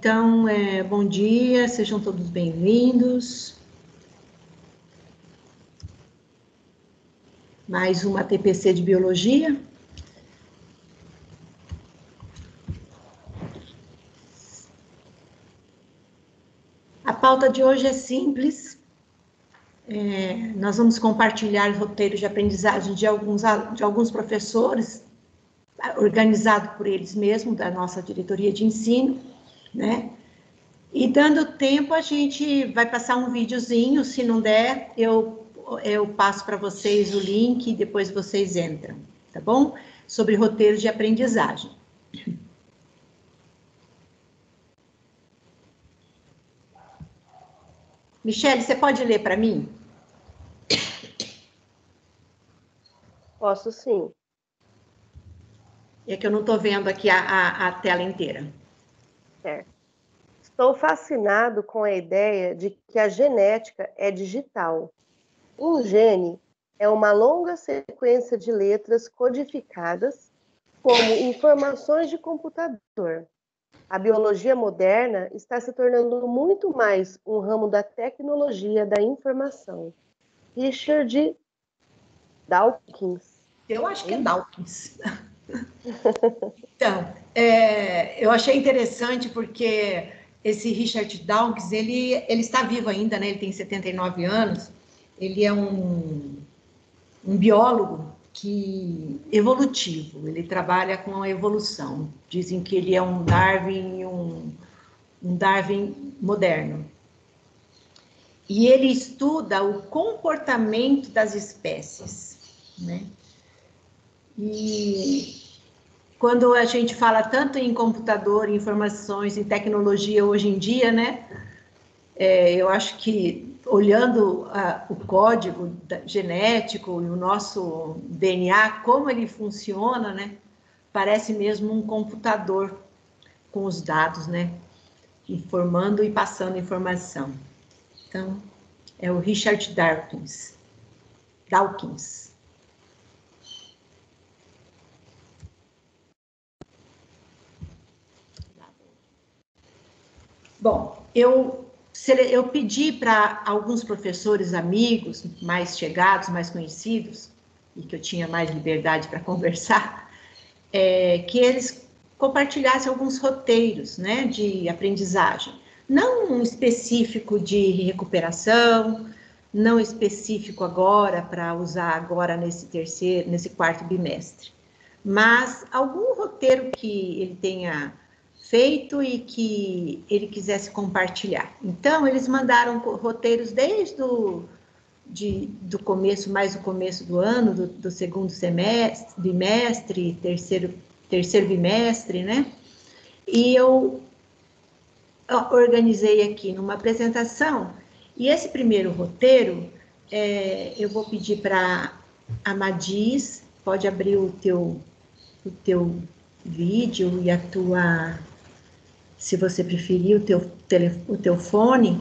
Então, bom dia, sejam todos bem-vindos. Mais uma TPC de Biologia. A pauta de hoje é simples. Nós vamos compartilhar roteiros de aprendizagem de alguns professores, organizado por eles mesmos, da nossa diretoria de ensino, né? E dando tempo, a gente vai passar um videozinho, se não der, eu passo para vocês o link e depois vocês entram, tá bom? Sobre roteiros de aprendizagem. Michele, você pode ler para mim? Posso sim. É que eu não estou vendo aqui a tela inteira. Certo. Estou fascinado com a ideia de que a genética é digital. Um gene é uma longa sequência de letras codificadas como informações de computador. A biologia moderna está se tornando muito mais um ramo da tecnologia da informação. Richard Dawkins. Eu acho que é Dawkins. Então, eu achei interessante porque esse Richard Dawkins, ele está vivo ainda, né? Ele tem 79 anos. Ele é um biólogo evolutivo. Ele trabalha com a evolução. Dizem que ele é um Darwin, um Darwin moderno. E ele estuda o comportamento das espécies, né? E quando a gente fala tanto em computador, em informações, em tecnologia hoje em dia, né? Eu acho que, olhando o código genético e o nosso DNA, como ele funciona, né? Parece mesmo um computador com os dados, né? Informando e passando informação. Então, é o Richard Dawkins. Bom, eu pedi para alguns professores amigos, mais chegados, mais conhecidos, e que eu tinha mais liberdade para conversar, que eles compartilhassem alguns roteiros, né, de aprendizagem. Não um específico de recuperação, não específico agora, para usar agora nesse quarto bimestre, mas algum roteiro que ele tenha feito e que ele quisesse compartilhar. Então, eles mandaram roteiros desde do começo, mais o começo do ano, do segundo bimestre, terceiro bimestre, né? E eu organizei aqui numa apresentação, e esse primeiro roteiro, eu vou pedir para a Madis, pode abrir o teu vídeo e a tua, se você preferir, o teu fone,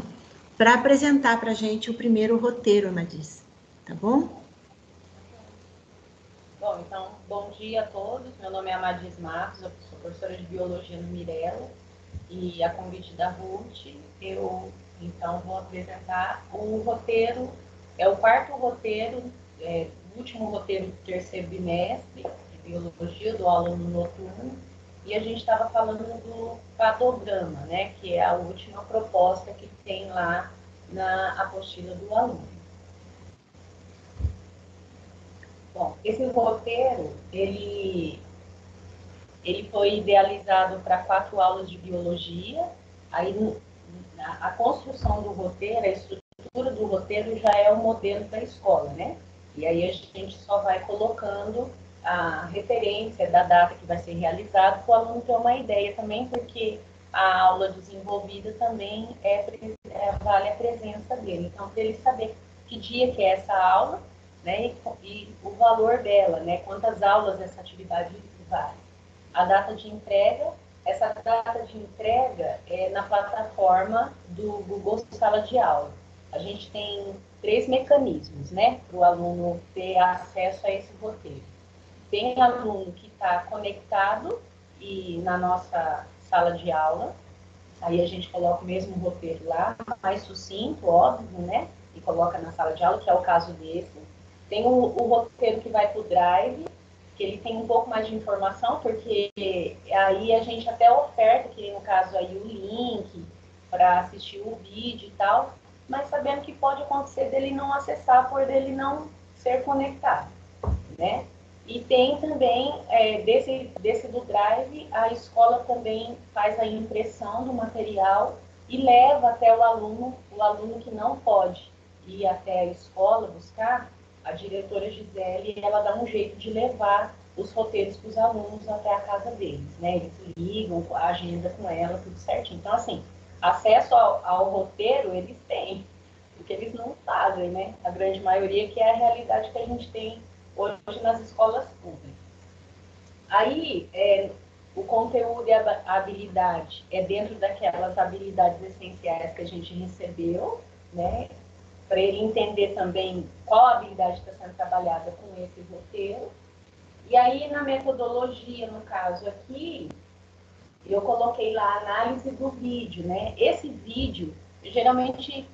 para apresentar para a gente o primeiro roteiro, Madis, tá bom? Bom, então, bom dia a todos. Meu nome é Amadis Matos, eu sou professora de Biologia no Mirella, e a convite da Ruth, eu, então, vou apresentar o roteiro, é o quarto roteiro, o último roteiro do terceiro bimestre de Biologia, do aluno noturno, e a gente estava falando do padograma, né, que é a última proposta que tem lá na apostila do aluno. Bom, esse roteiro, ele foi idealizado para 4 aulas de biologia. Aí, a construção do roteiro, a estrutura do roteiro já é o modelo da escola, né? E aí a gente só vai colocando a referência da data que vai ser realizado para o aluno ter uma ideia também, porque a aula desenvolvida também vale a presença dele. Então, para ele saber que dia que é essa aula, né, e o valor dela, né, quantas aulas essa atividade vale. A data de entrega, essa data de entrega é na plataforma do Google Sala de Aula. A gente tem 3 mecanismos, né, para o aluno ter acesso a esse roteiro. Tem aluno que está conectado e na nossa sala de aula, Aí a gente coloca o mesmo roteiro lá, mais sucinto, óbvio, né? E coloca na sala de aula, que é o caso desse. Tem o roteiro que vai para o Drive, que ele tem um pouco mais de informação, porque aí a gente até oferta, que no caso aí o link para assistir o vídeo e tal, mas sabendo que pode acontecer dele não acessar por dele não ser conectado, né? E tem também, desse do Drive, a escola também faz a impressão do material e leva até o aluno que não pode ir até a escola buscar, a diretora Gisele, ela dá um jeito de levar os roteiros para os alunos até a casa deles, né? Eles ligam, a agenda com ela, tudo certinho. Então, assim, acesso ao roteiro eles têm, porque eles não fazem, né? A grande maioria, que é a realidade que a gente tem hoje nas escolas públicas. Aí, o conteúdo e a habilidade é dentro daquelas habilidades essenciais que a gente recebeu, né? Para ele entender também qual habilidade está sendo trabalhada com esse roteiro. E aí, na metodologia, no caso aqui, eu coloquei lá a análise do vídeo, né? Esse vídeo, geralmente,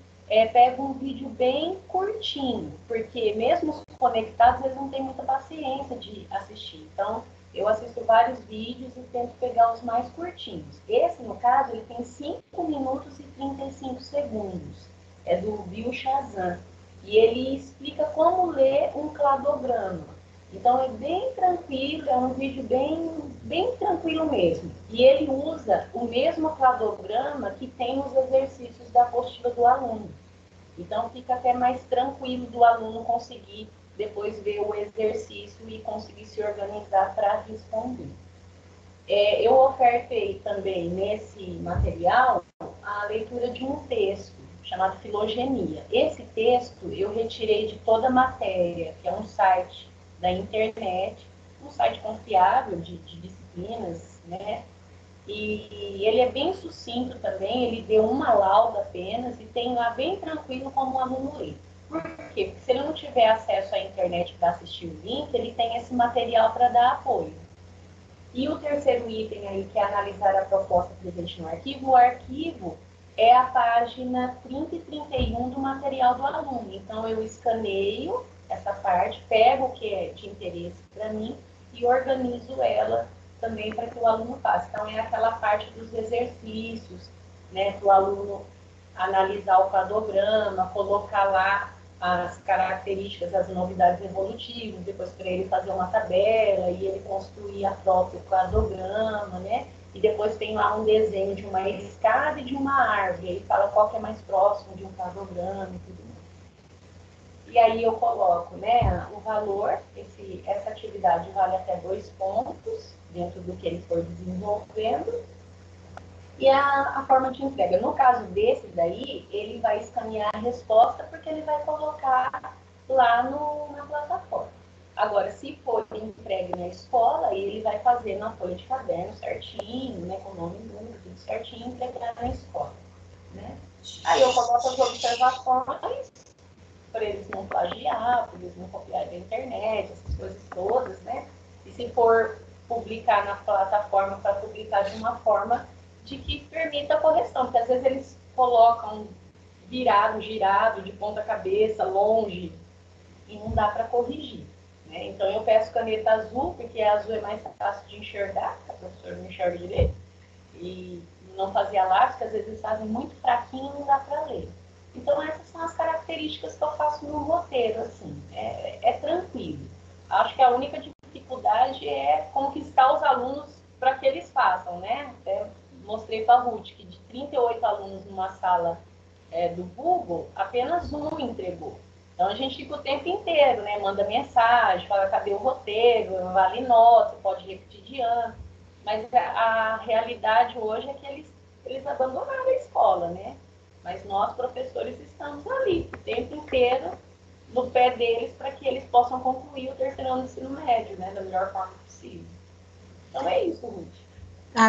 pega um vídeo bem curtinho, porque mesmo os conectados, eles não têm muita paciência de assistir. Então, eu assisto vários vídeos e tento pegar os mais curtinhos. Esse, no caso, ele tem 5 minutos e 35 segundos. É do Bill Shazam. E ele explica como ler um cladograma. Então, é bem tranquilo, é um vídeo bem tranquilo mesmo. E ele usa o mesmo cladograma que tem os exercícios da apostila do aluno. Então, fica até mais tranquilo do aluno conseguir depois ver o exercício e conseguir se organizar para responder. Eu ofertei também nesse material a leitura de um texto chamado Filogenia. Esse texto eu retirei de toda a matéria, que é um site da internet, um site confiável de disciplinas, né? E ele é bem sucinto também, ele deu uma lauda apenas e tem lá bem tranquilo como o aluno lê. Por quê? Porque se ele não tiver acesso à internet para assistir o link, ele tem esse material para dar apoio. E o terceiro item aí, que é analisar a proposta presente no arquivo, o arquivo é a página 30 e 31 do material do aluno. Então, eu escaneio essa parte, pego o que é de interesse para mim e organizo ela também para que o aluno faça. Então, é aquela parte dos exercícios, né, para o aluno analisar o cladograma, colocar lá as características, as novidades evolutivas, depois para ele fazer uma tabela e ele construir a própria cladograma, né? E depois tem lá um desenho de uma escada e de uma árvore, ele fala qual que é mais próximo de um cladograma e tudo mais. E aí eu coloco, né, o valor, essa atividade vale até 2 pontos, dentro do que ele for desenvolvendo, e a forma de entrega. No caso desse daí, ele vai escanear a resposta porque ele vai colocar lá na plataforma. Agora, se for entregue na escola, ele vai fazer na folha de caderno certinho, né, com o nome e número, tudo certinho, e entregar na escola. Né? Aí eu coloco as observações para eles não plagiar, para eles não copiar da internet, essas coisas todas, né? E se for publicar na plataforma, para publicar de uma forma de que permita a correção, porque às vezes eles colocam virado, girado, de ponta cabeça, longe, e não dá para corrigir. Né? Então eu peço caneta azul, porque a azul é mais fácil de enxergar, a professora não enxerga direito, e não fazia lápis, que às vezes eles fazem muito fraquinho e não dá para ler. Então essas são as características que eu faço no roteiro, assim, é tranquilo. Acho que a única dificuldade é conquistar os alunos para que eles façam, né? Até mostrei para a Ruth que de 38 alunos numa sala do Google, apenas um entregou. Então a gente fica o tempo inteiro, né? Manda mensagem, fala cadê o roteiro, vale nota, pode repetir de ano. Mas a realidade hoje é que eles abandonaram a escola, né? Mas nós, professores, estamos ali o tempo inteiro no pé deles para que eles possam concluir o terceiro ano do ensino médio, né? Da melhor forma possível. Então é isso, Ruth.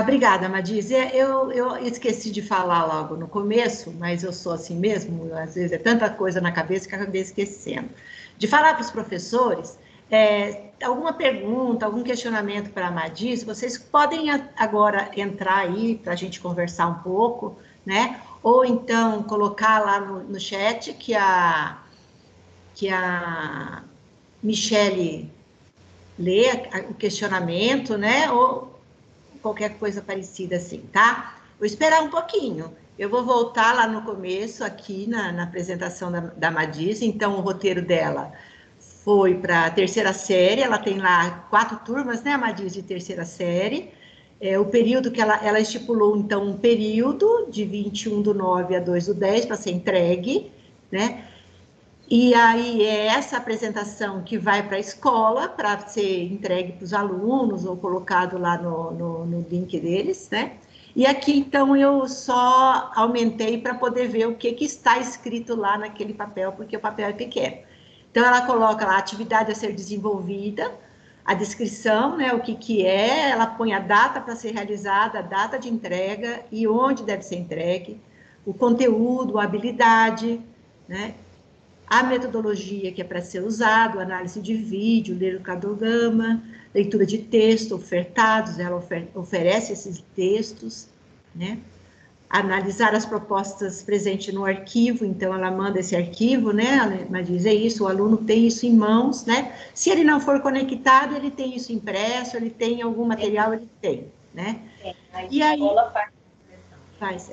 Obrigada, Madiz. Eu esqueci de falar logo no começo, mas eu sou assim mesmo, às vezes é tanta coisa na cabeça que eu acabei esquecendo. De falar para os professores Alguma pergunta, algum questionamento para a Madiz, vocês podem agora entrar aí para a gente conversar um pouco, né? Ou então colocar lá no chat que a Michele lê o questionamento, né? Ou qualquer coisa parecida assim, tá? Vou esperar um pouquinho. Eu vou voltar lá no começo, aqui na apresentação da Madiz. Então, o roteiro dela foi para a terceira série, ela tem lá 4 turmas, né, Madiz, de terceira série. O período que ela estipulou, então, um período de 21/9 a 2/10 para ser entregue, né? E aí é essa apresentação que vai para a escola para ser entregue para os alunos ou colocado lá no link deles, né? E aqui, então, eu só aumentei para poder ver o que está escrito lá naquele papel, porque o papel é pequeno. Então, ela coloca lá a atividade a ser desenvolvida, a descrição, né, o que é, ela põe a data para ser realizada, a data de entrega e onde deve ser entregue, o conteúdo, a habilidade, né? A metodologia que é para ser usado, análise de vídeo, ler o cladograma, leitura de texto, ofertados, ela oferece esses textos, né? Analisar as propostas presentes no arquivo, então ela manda esse arquivo, né? Ela diz, é isso, o aluno tem isso em mãos, né? Se ele não for conectado, ele tem isso impresso, ele tem algum material, ele tem, né? A escola faz,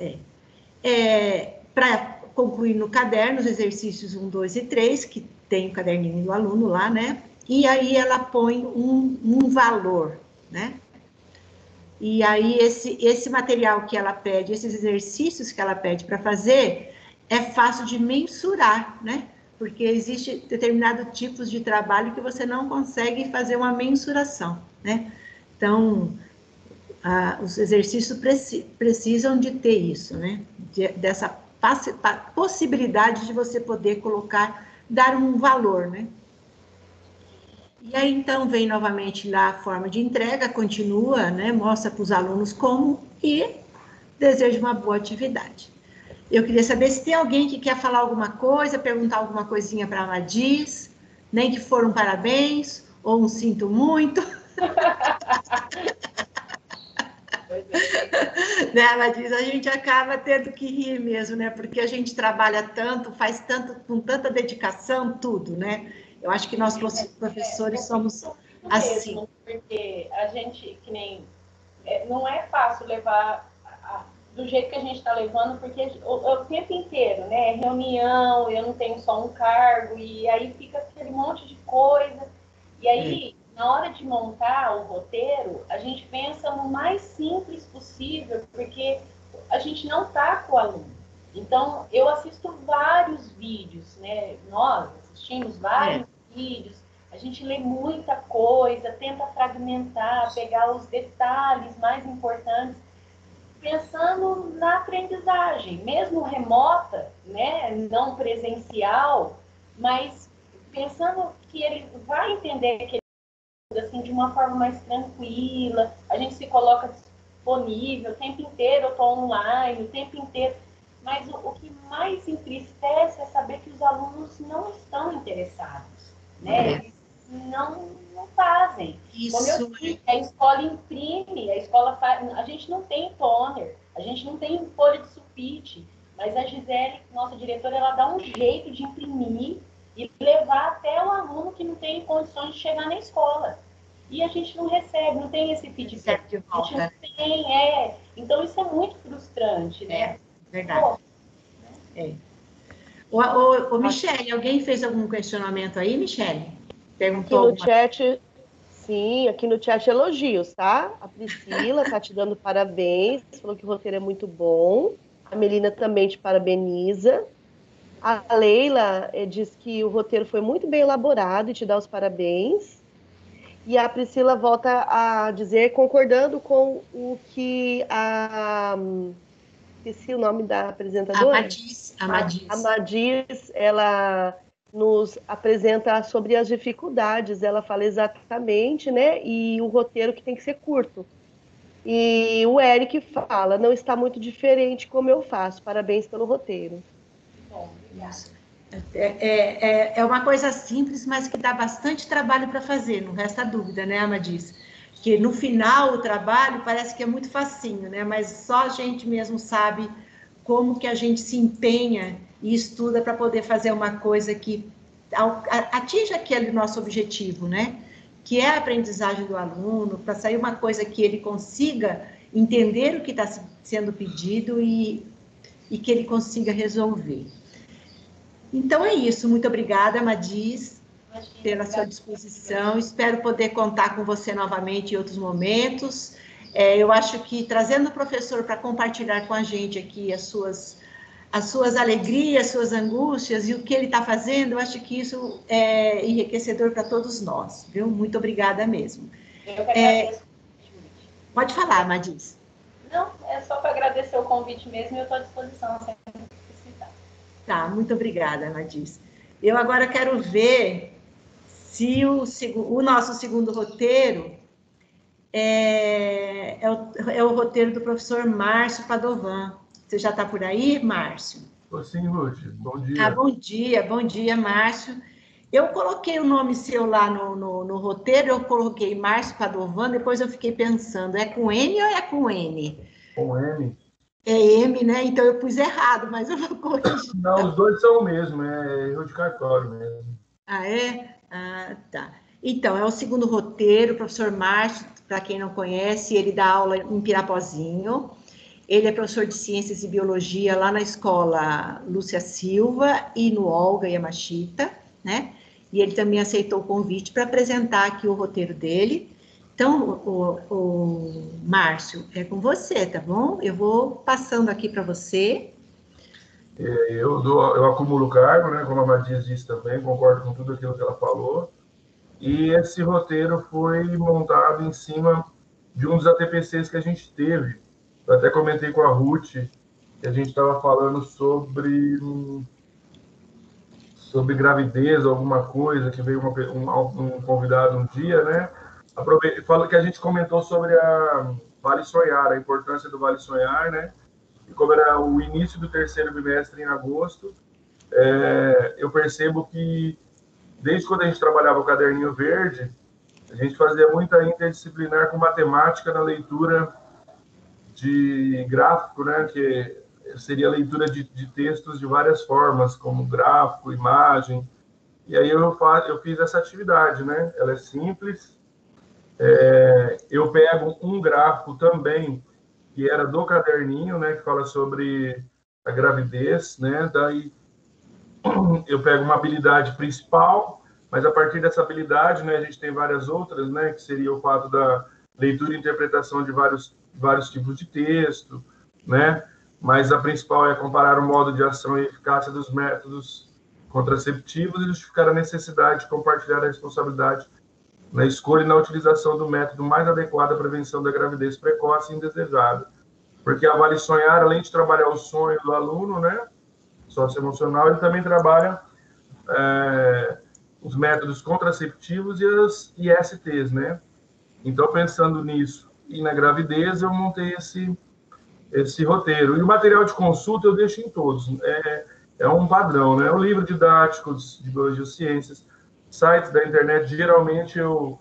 para concluir no caderno os exercícios 1, 2 e 3, que tem o caderninho do aluno lá, né? E aí ela põe um valor, né? E aí esse material que ela pede, esses exercícios que ela pede para fazer, é fácil de mensurar, né? Porque existe determinados tipos de trabalho que você não consegue fazer uma mensuração, né? Então, os exercícios precisam de ter isso, né? Dessa possibilidade de você poder colocar, dar um valor, né? E aí, então, vem novamente lá a forma de entrega, continua, né? Mostra para os alunos como e deseja uma boa atividade. Eu queria saber se tem alguém que quer falar alguma coisa, perguntar alguma coisinha para a Madiz, nem que for um parabéns, ou um sinto muito. Né, ela diz, a gente acaba tendo que rir mesmo, né? Porque a gente trabalha tanto, faz tanto, com tanta dedicação, tudo, né? Eu acho que nós professores somos assim. Mesmo, porque a gente, que nem, não é fácil levar do jeito que a gente está levando, porque o tempo inteiro, né? Reunião, eu não tenho só um cargo, e aí fica aquele monte de coisa. E aí, na hora de montar o roteiro, a gente pensa no mais simples possível, porque a gente não está com o aluno. Então, eu assisto vários vídeos, né? Nós assistimos vários vídeos, a gente lê muita coisa, tenta fragmentar, pegar os detalhes mais importantes, pensando na aprendizagem, mesmo remota, né? Não presencial, mas pensando que ele vai entender aquele assim, de uma forma mais tranquila, a gente se coloca disponível o tempo inteiro, eu estou online o tempo inteiro, mas o que mais entristece é saber que os alunos não estão interessados, né? Eles não fazem. Isso. Como eu disse, a escola imprime, a escola faz, a gente não tem toner, a gente não tem folha de sulfite, mas a Gisele, nossa diretora, ela dá um jeito de imprimir e levar até o aluno que não tem condições de chegar na escola. E a gente não recebe, não tem esse feedback. A gente não tem, Então, isso é muito frustrante, né? Verdade. Ô, Michele, alguém fez algum questionamento aí, Michele? Perguntou aqui no chat, sim, aqui no chat elogios, tá? A Priscila tá te dando parabéns, falou que o roteiro é muito bom. A Melina também te parabeniza. A Leila diz que o roteiro foi muito bem elaborado e te dá os parabéns. E a Priscila volta a dizer, concordando com o que esqueci o nome da apresentadora. A Madiz, ela nos apresenta sobre as dificuldades, ela fala exatamente, né? E o roteiro que tem que ser curto. E o Eric fala, não está muito diferente como eu faço. Parabéns pelo roteiro. Bom, obrigada. É uma coisa simples, mas que dá bastante trabalho para fazer, não resta dúvida, né, Amadis? Que no final o trabalho parece que é muito facinho, né? Mas só a gente mesmo sabe como que a gente se empenha e estuda para poder fazer uma coisa que atinja aquele nosso objetivo, né? Que é a aprendizagem do aluno, para sair uma coisa que ele consiga entender o que está sendo pedido e que ele consiga resolver. Então é isso, muito obrigada, Amadis, pela sua disposição, espero poder contar com você novamente em outros momentos. Eu acho que trazendo o professor para compartilhar com a gente aqui as suas alegrias, suas angústias e o que ele está fazendo, eu acho que isso é enriquecedor para todos nós, viu? Muito obrigada mesmo. Eu que agradeço. Pode falar, Amadis. Não, é só para agradecer o convite mesmo e eu estou à disposição sempre. Tá, muito obrigada, Amadis. Eu agora quero ver se o nosso segundo roteiro é o roteiro do professor Márcio Padovan. Você já está por aí, Márcio? Estou sim, Ruth. Bom dia. Bom dia, Márcio. Eu coloquei o nome seu lá no roteiro, eu coloquei Márcio Padovan, depois eu fiquei pensando, é com N ou é com N? Com M. É M, né? Então eu pus errado, mas eu vou corrigir. Não, os dois são o mesmo, é erro de cartório mesmo. Ah, é? Ah, tá. Então, é o segundo roteiro, o professor Márcio, para quem não conhece, ele dá aula em Pirapozinho, ele é professor de Ciências e Biologia lá na escola Lúcia Silva e no Olga Yamashita, né? E ele também aceitou o convite para apresentar aqui o roteiro dele. Então, o Márcio, é com você, tá bom? Eu vou passando aqui para você. Eu acumulo cargo, né? Como a Madias disse também, concordo com tudo aquilo que ela falou. E esse roteiro foi montado em cima de um dos ATPCs que a gente teve. Eu até comentei com a Ruth que a gente estava falando sobre gravidez, alguma coisa, que veio um convidado um dia, né? Fala que a gente comentou sobre a Vale Sonhar, a importância do Vale Sonhar, né? E como era o início do terceiro bimestre em agosto, eu percebo que desde quando a gente trabalhava o caderninho verde, a gente fazia muita interdisciplinar com matemática na leitura de gráfico, né? Que seria a leitura de textos de várias formas, como gráfico, imagem. E aí eu fiz essa atividade, né? Ela é simples. Eu pego um gráfico também que era do caderninho, né? Que fala sobre a gravidez, né? Daí eu pego uma habilidade principal, mas a partir dessa habilidade, né? A gente tem várias outras, né? Que seria o fato da leitura e interpretação de vários tipos de texto, né? Mas a principal é comparar o modo de ação e eficácia dos métodos contraceptivos e justificar a necessidade de compartilhar a responsabilidade na escolha e na utilização do método mais adequado à prevenção da gravidez precoce e indesejada. Porque a Vale Sonhar, além de trabalhar o sonho do aluno, né, socioemocional, ele também trabalha os métodos contraceptivos e as ISTs, né? Então, pensando nisso e na gravidez, eu montei esse roteiro. E o material de consulta eu deixo em todos. É um padrão, né? O livro didático de Biologia e Ciências, sites da internet, geralmente eu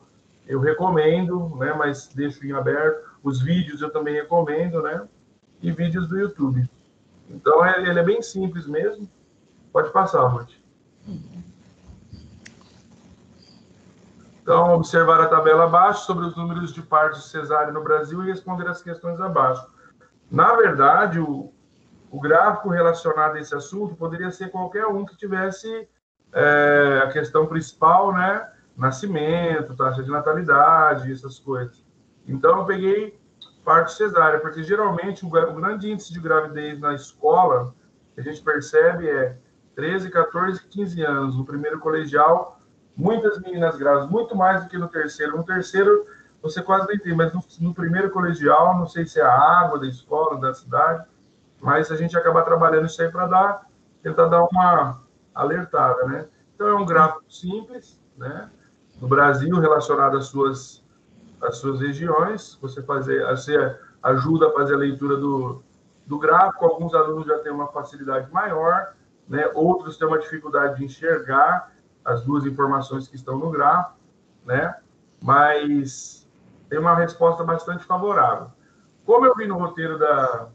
recomendo, né? Mas deixo em aberto. Os vídeos eu também recomendo, né? E vídeos do YouTube. Então, ele é bem simples mesmo. Pode passar, Ruth. Então, observar a tabela abaixo sobre os números de partos cesárea no Brasil e responder as questões abaixo. Na verdade, o gráfico relacionado a esse assunto poderia ser qualquer um que tivesse a questão principal, né? Nascimento, taxa de natalidade, essas coisas. Então, eu peguei parto cesárea, porque geralmente o grande índice de gravidez na escola, que a gente percebe, é 13, 14, 15 anos. No primeiro colegial, muitas meninas grávidas, muito mais do que no terceiro. No terceiro, você quase nem tem, mas no primeiro colegial, não sei se é a água da escola, da cidade, mas a gente acaba trabalhando isso aí para tentar dar uma alertada, né? Então, é um gráfico simples, né? No Brasil, relacionado às suas regiões, você ajuda a fazer a leitura do gráfico, alguns alunos já têm uma facilidade maior, né? Outros têm uma dificuldade de enxergar as duas informações que estão no gráfico, né? Mas tem uma resposta bastante favorável. Como eu vi no roteiro da...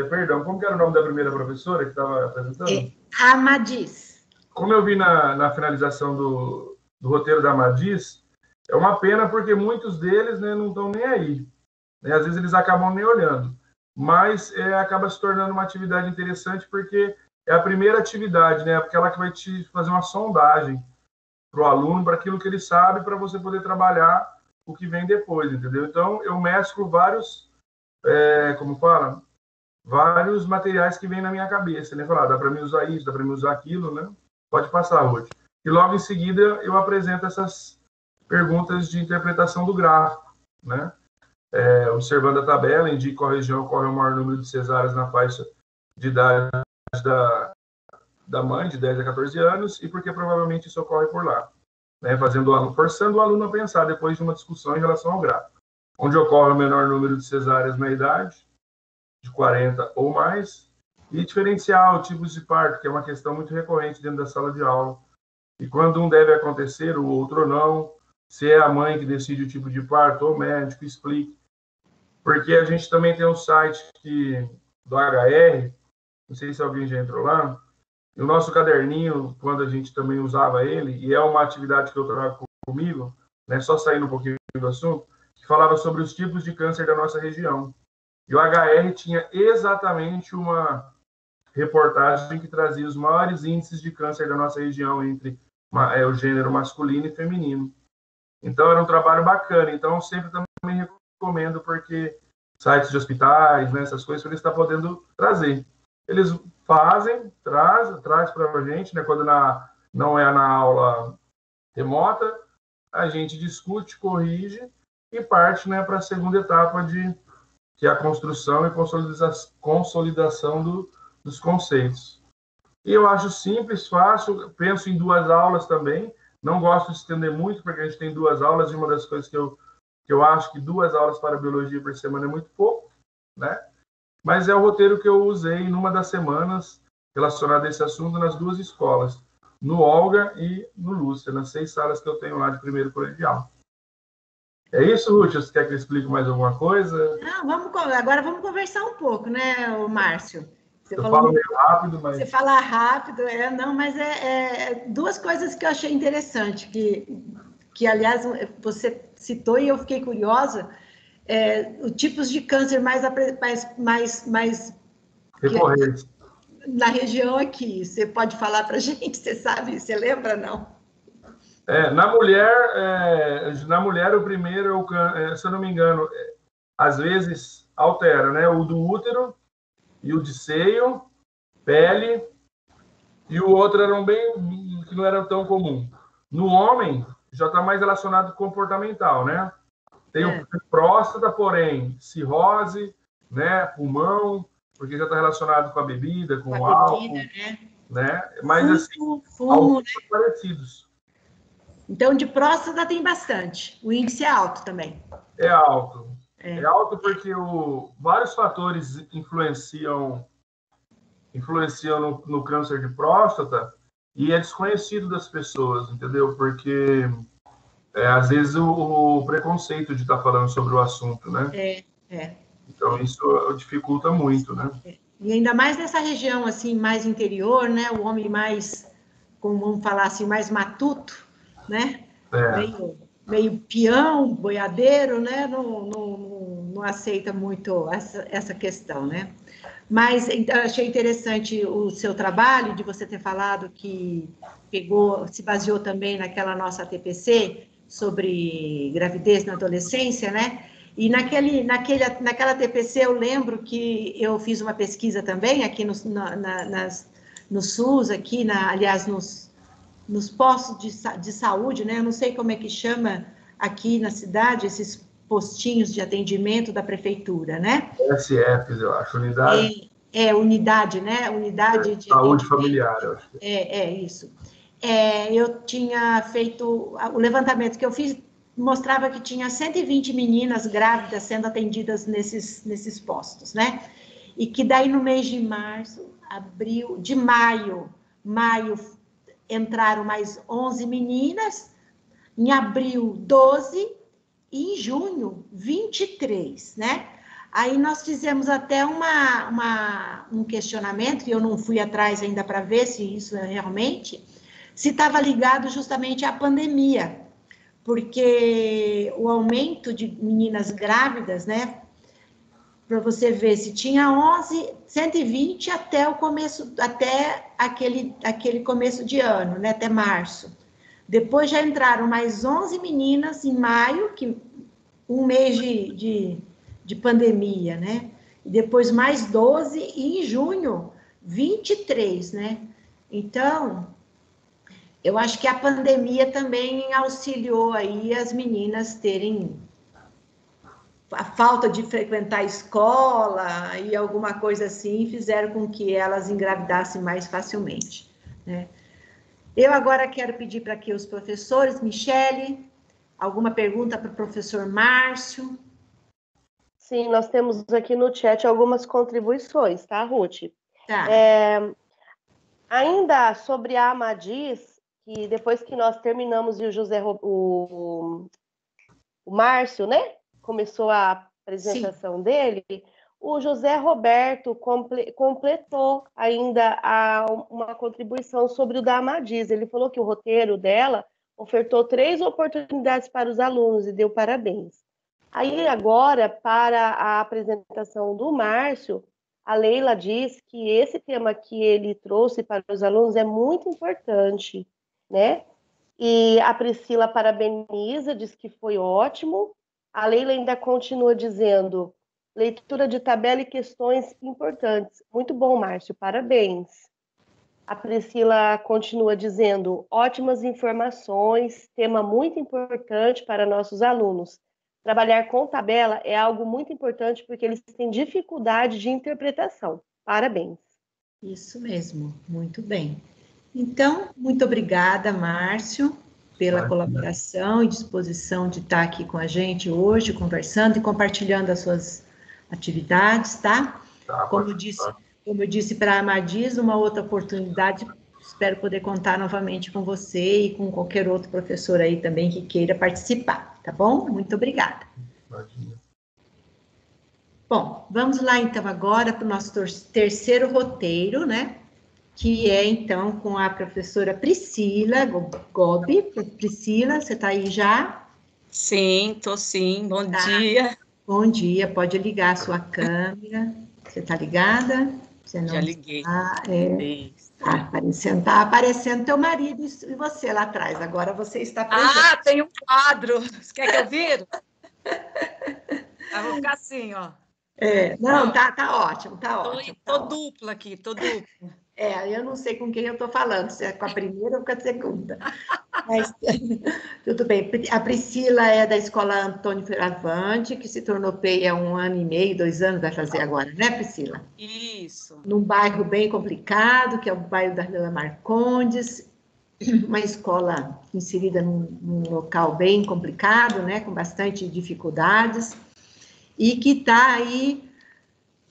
Perdão, como que era o nome da primeira professora que estava apresentando? Amadis. Como eu vi na finalização do roteiro da Amadis, é uma pena porque muitos deles, né, não estão nem aí. Né? Às vezes eles acabam nem olhando. Mas acaba se tornando uma atividade interessante porque é a primeira atividade, né? Aquela que vai te fazer uma sondagem para o aluno, para aquilo que ele sabe, para você poder trabalhar o que vem depois, entendeu? Então, eu mesclo vários, vários materiais que vêm na minha cabeça, né? Falar, dá para mim usar isso, dá para mim usar aquilo, né? Pode passar, Ruth. E logo em seguida, eu apresento essas perguntas de interpretação do gráfico, né? Observando a tabela, indica qual região ocorre o maior número de cesáreas na faixa de idade da mãe, de 10 a 14 anos, e porque provavelmente isso ocorre por lá. Né? Forçando o aluno a pensar depois de uma discussão em relação ao gráfico. Onde ocorre o menor número de cesáreas na idade, de 40 ou mais, e diferenciar os tipos de parto, que é uma questão muito recorrente dentro da sala de aula. E quando um deve acontecer, o outro não, se é a mãe que decide o tipo de parto ou o médico, explique. Porque a gente também tem um site do HR, não sei se alguém já entrou lá, e o nosso caderninho, quando a gente também usava ele, e é uma atividade que eu trago comigo, né, só saindo um pouquinho do assunto, que falava sobre os tipos de câncer da nossa região. E o HR tinha exatamente uma reportagem que trazia os maiores índices de câncer da nossa região entre o gênero masculino e feminino. Então, era um trabalho bacana. Então, eu sempre também recomendo, porque sites de hospitais, né, essas coisas, eles estão podendo trazer. Eles traz para a gente, né, quando não é na aula remota, a gente discute, corrige e parte, né, para a segunda etapa, que é a construção e consolidação dos conceitos. E eu acho simples, fácil, penso em 2 aulas também, não gosto de estender muito, porque a gente tem 2 aulas, e uma das coisas que eu acho que 2 aulas para biologia por semana é muito pouco, né? Mas é o roteiro que eu usei numa das semanas relacionado a esse assunto nas 2 escolas, no Olga e no Lúcia, nas 6 salas que eu tenho lá de primeiro colegial. É isso, Ruth? Você quer que eu explique mais alguma coisa? Não, agora vamos conversar um pouco, né, Márcio? Eu falo meio rápido, mas... Você fala rápido, mas 2 coisas que eu achei interessante, que aliás, você citou e eu fiquei curiosa, os tipos de câncer mais recorrentes na região aqui. Você pode falar para a gente? Você sabe? Você lembra, não? Na mulher o primeiro, se eu não me engano, às vezes altera, né? O do útero e o de seio, pele, e o outro que não era tão comum. No homem, já está mais relacionado com comportamental, né? Tem o próstata, porém, cirrose, né? Pulmão, porque já está relacionado com a bebida, com o álcool, né? Mas, assim, fumo, né? Parecidos. Então, de próstata tem bastante. O índice é alto também. É alto. É alto porque vários fatores influenciam no câncer de próstata e é desconhecido das pessoas, entendeu? Porque, às vezes, o preconceito de estar falando sobre o assunto, né? Então, isso dificulta muito, né? E ainda mais nessa região, assim, mais interior, né? O homem mais, como vamos falar assim, mais matuto, né? Meio peão, boiadeiro, né? Não aceita muito essa questão, né? Mas então, achei interessante o seu trabalho, de você ter falado que se baseou também naquela nossa TPC sobre gravidez na adolescência, né? E naquela TPC eu lembro que eu fiz uma pesquisa também aqui no SUS, aqui, aliás, nos postos de saúde, né? Eu não sei como é que chama aqui na cidade, esses postinhos de atendimento da prefeitura, né? SFs, eu acho, unidade. Unidade, né? Unidade de saúde familiar, eu acho. Isso. Eu tinha feito o levantamento que eu fiz, mostrava que tinha 120 meninas grávidas sendo atendidas nesses postos, né? E que daí no mês de março, de maio entraram mais 11 meninas, em abril 12 e em junho 23, né? Aí nós fizemos até um questionamento, e eu não fui atrás ainda para ver se isso é realmente, se estava ligado justamente à pandemia, porque o aumento de meninas grávidas, né, para você ver, se tinha 120 até o começo, até aquele começo de ano, né, até março. Depois já entraram mais 11 meninas em maio, que um mês de pandemia, né? E depois mais 12, e em junho, 23, né? Então, eu acho que a pandemia também auxiliou aí as meninas terem a falta de frequentar a escola e alguma coisa assim, fizeram com que elas engravidassem mais facilmente, né? Eu agora quero pedir para que os professores, Michele, alguma pergunta para o professor Márcio? Sim, nós temos aqui no chat algumas contribuições, tá, Ruth? Tá. Ainda sobre a Amadis, que depois que nós terminamos e o Márcio, né, começou a apresentação dele, o José Roberto completou ainda uma contribuição sobre o da Amadis. Ele falou que o roteiro dela ofertou 3 oportunidades para os alunos e deu parabéns. Aí agora, para a apresentação do Márcio, a Leila diz que esse tema que ele trouxe para os alunos é muito importante, né? E a Priscila parabeniza, diz que foi ótimo. A Leila ainda continua dizendo, leitura de tabela e questões importantes. Muito bom, Márcio, parabéns. A Priscila continua dizendo, ótimas informações, tema muito importante para nossos alunos. Trabalhar com tabela é algo muito importante porque eles têm dificuldade de interpretação. Parabéns. Isso mesmo, muito bem. Então, muito obrigada, Márcio, pela colaboração e disposição de estar aqui com a gente hoje, conversando e compartilhando as suas atividades, tá? Como eu disse para a Amadis, uma outra oportunidade, espero poder contar novamente com você e com qualquer outro professor aí também que queira participar, tá bom? Muito obrigada. Bom, vamos lá então agora para o nosso terceiro roteiro, né? Que é então com a professora Priscila Gobi. Priscila, você está aí já? Sim, tô sim. Bom dia. Bom dia, pode ligar a sua câmera. Você está ligada? Você não já liguei. Tá aparecendo teu marido e você lá atrás. Agora você está presente. Ah, tem um quadro. Você quer que eu vire? Eu vou ficar assim, ó. Não, tá ótimo, tá ótimo. Tô dupla aqui, tô dupla. Eu não sei com quem eu estou falando, se é com a primeira ou com a segunda. Mas tudo bem. A Priscila é da Escola Antônio Fioravante, que se tornou PEI há 1 ano e meio, 2 anos vai fazer agora, né, Priscila? Isso. Num bairro bem complicado, que é o bairro da Vila Marcondes, uma escola inserida num local bem complicado, né, com bastante dificuldades, e que está aí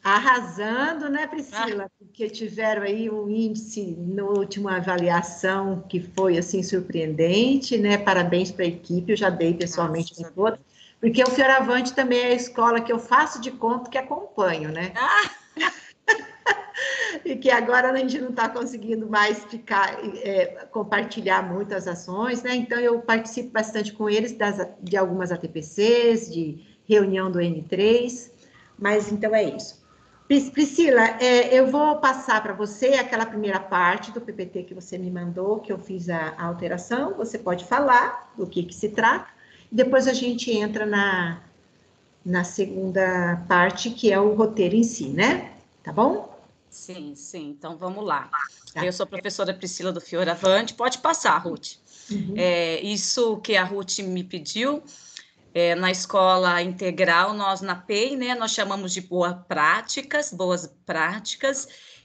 arrasando, né, Priscila? Porque tiveram aí um índice na última avaliação que foi, assim, surpreendente, né? Parabéns para a equipe, eu já dei pessoalmente para todos, porque o Fioravante também é a escola que eu faço de conta que acompanho, né? E que agora a gente não está conseguindo mais compartilhar muitas ações, né? Então, eu participo bastante com eles de algumas ATPCs, de reunião do N3, mas então é isso. Priscila, eu vou passar para você aquela primeira parte do PPT que você me mandou, que eu fiz a alteração, você pode falar do que se trata, e depois a gente entra na segunda parte, que é o roteiro em si, né? Tá bom? Sim, então vamos lá. Tá. Eu sou a professora Priscila do Fioravante, pode passar, Ruth. Uhum. Isso que a Ruth me pediu, na escola integral, nós na PEI, né, nós chamamos de boas práticas,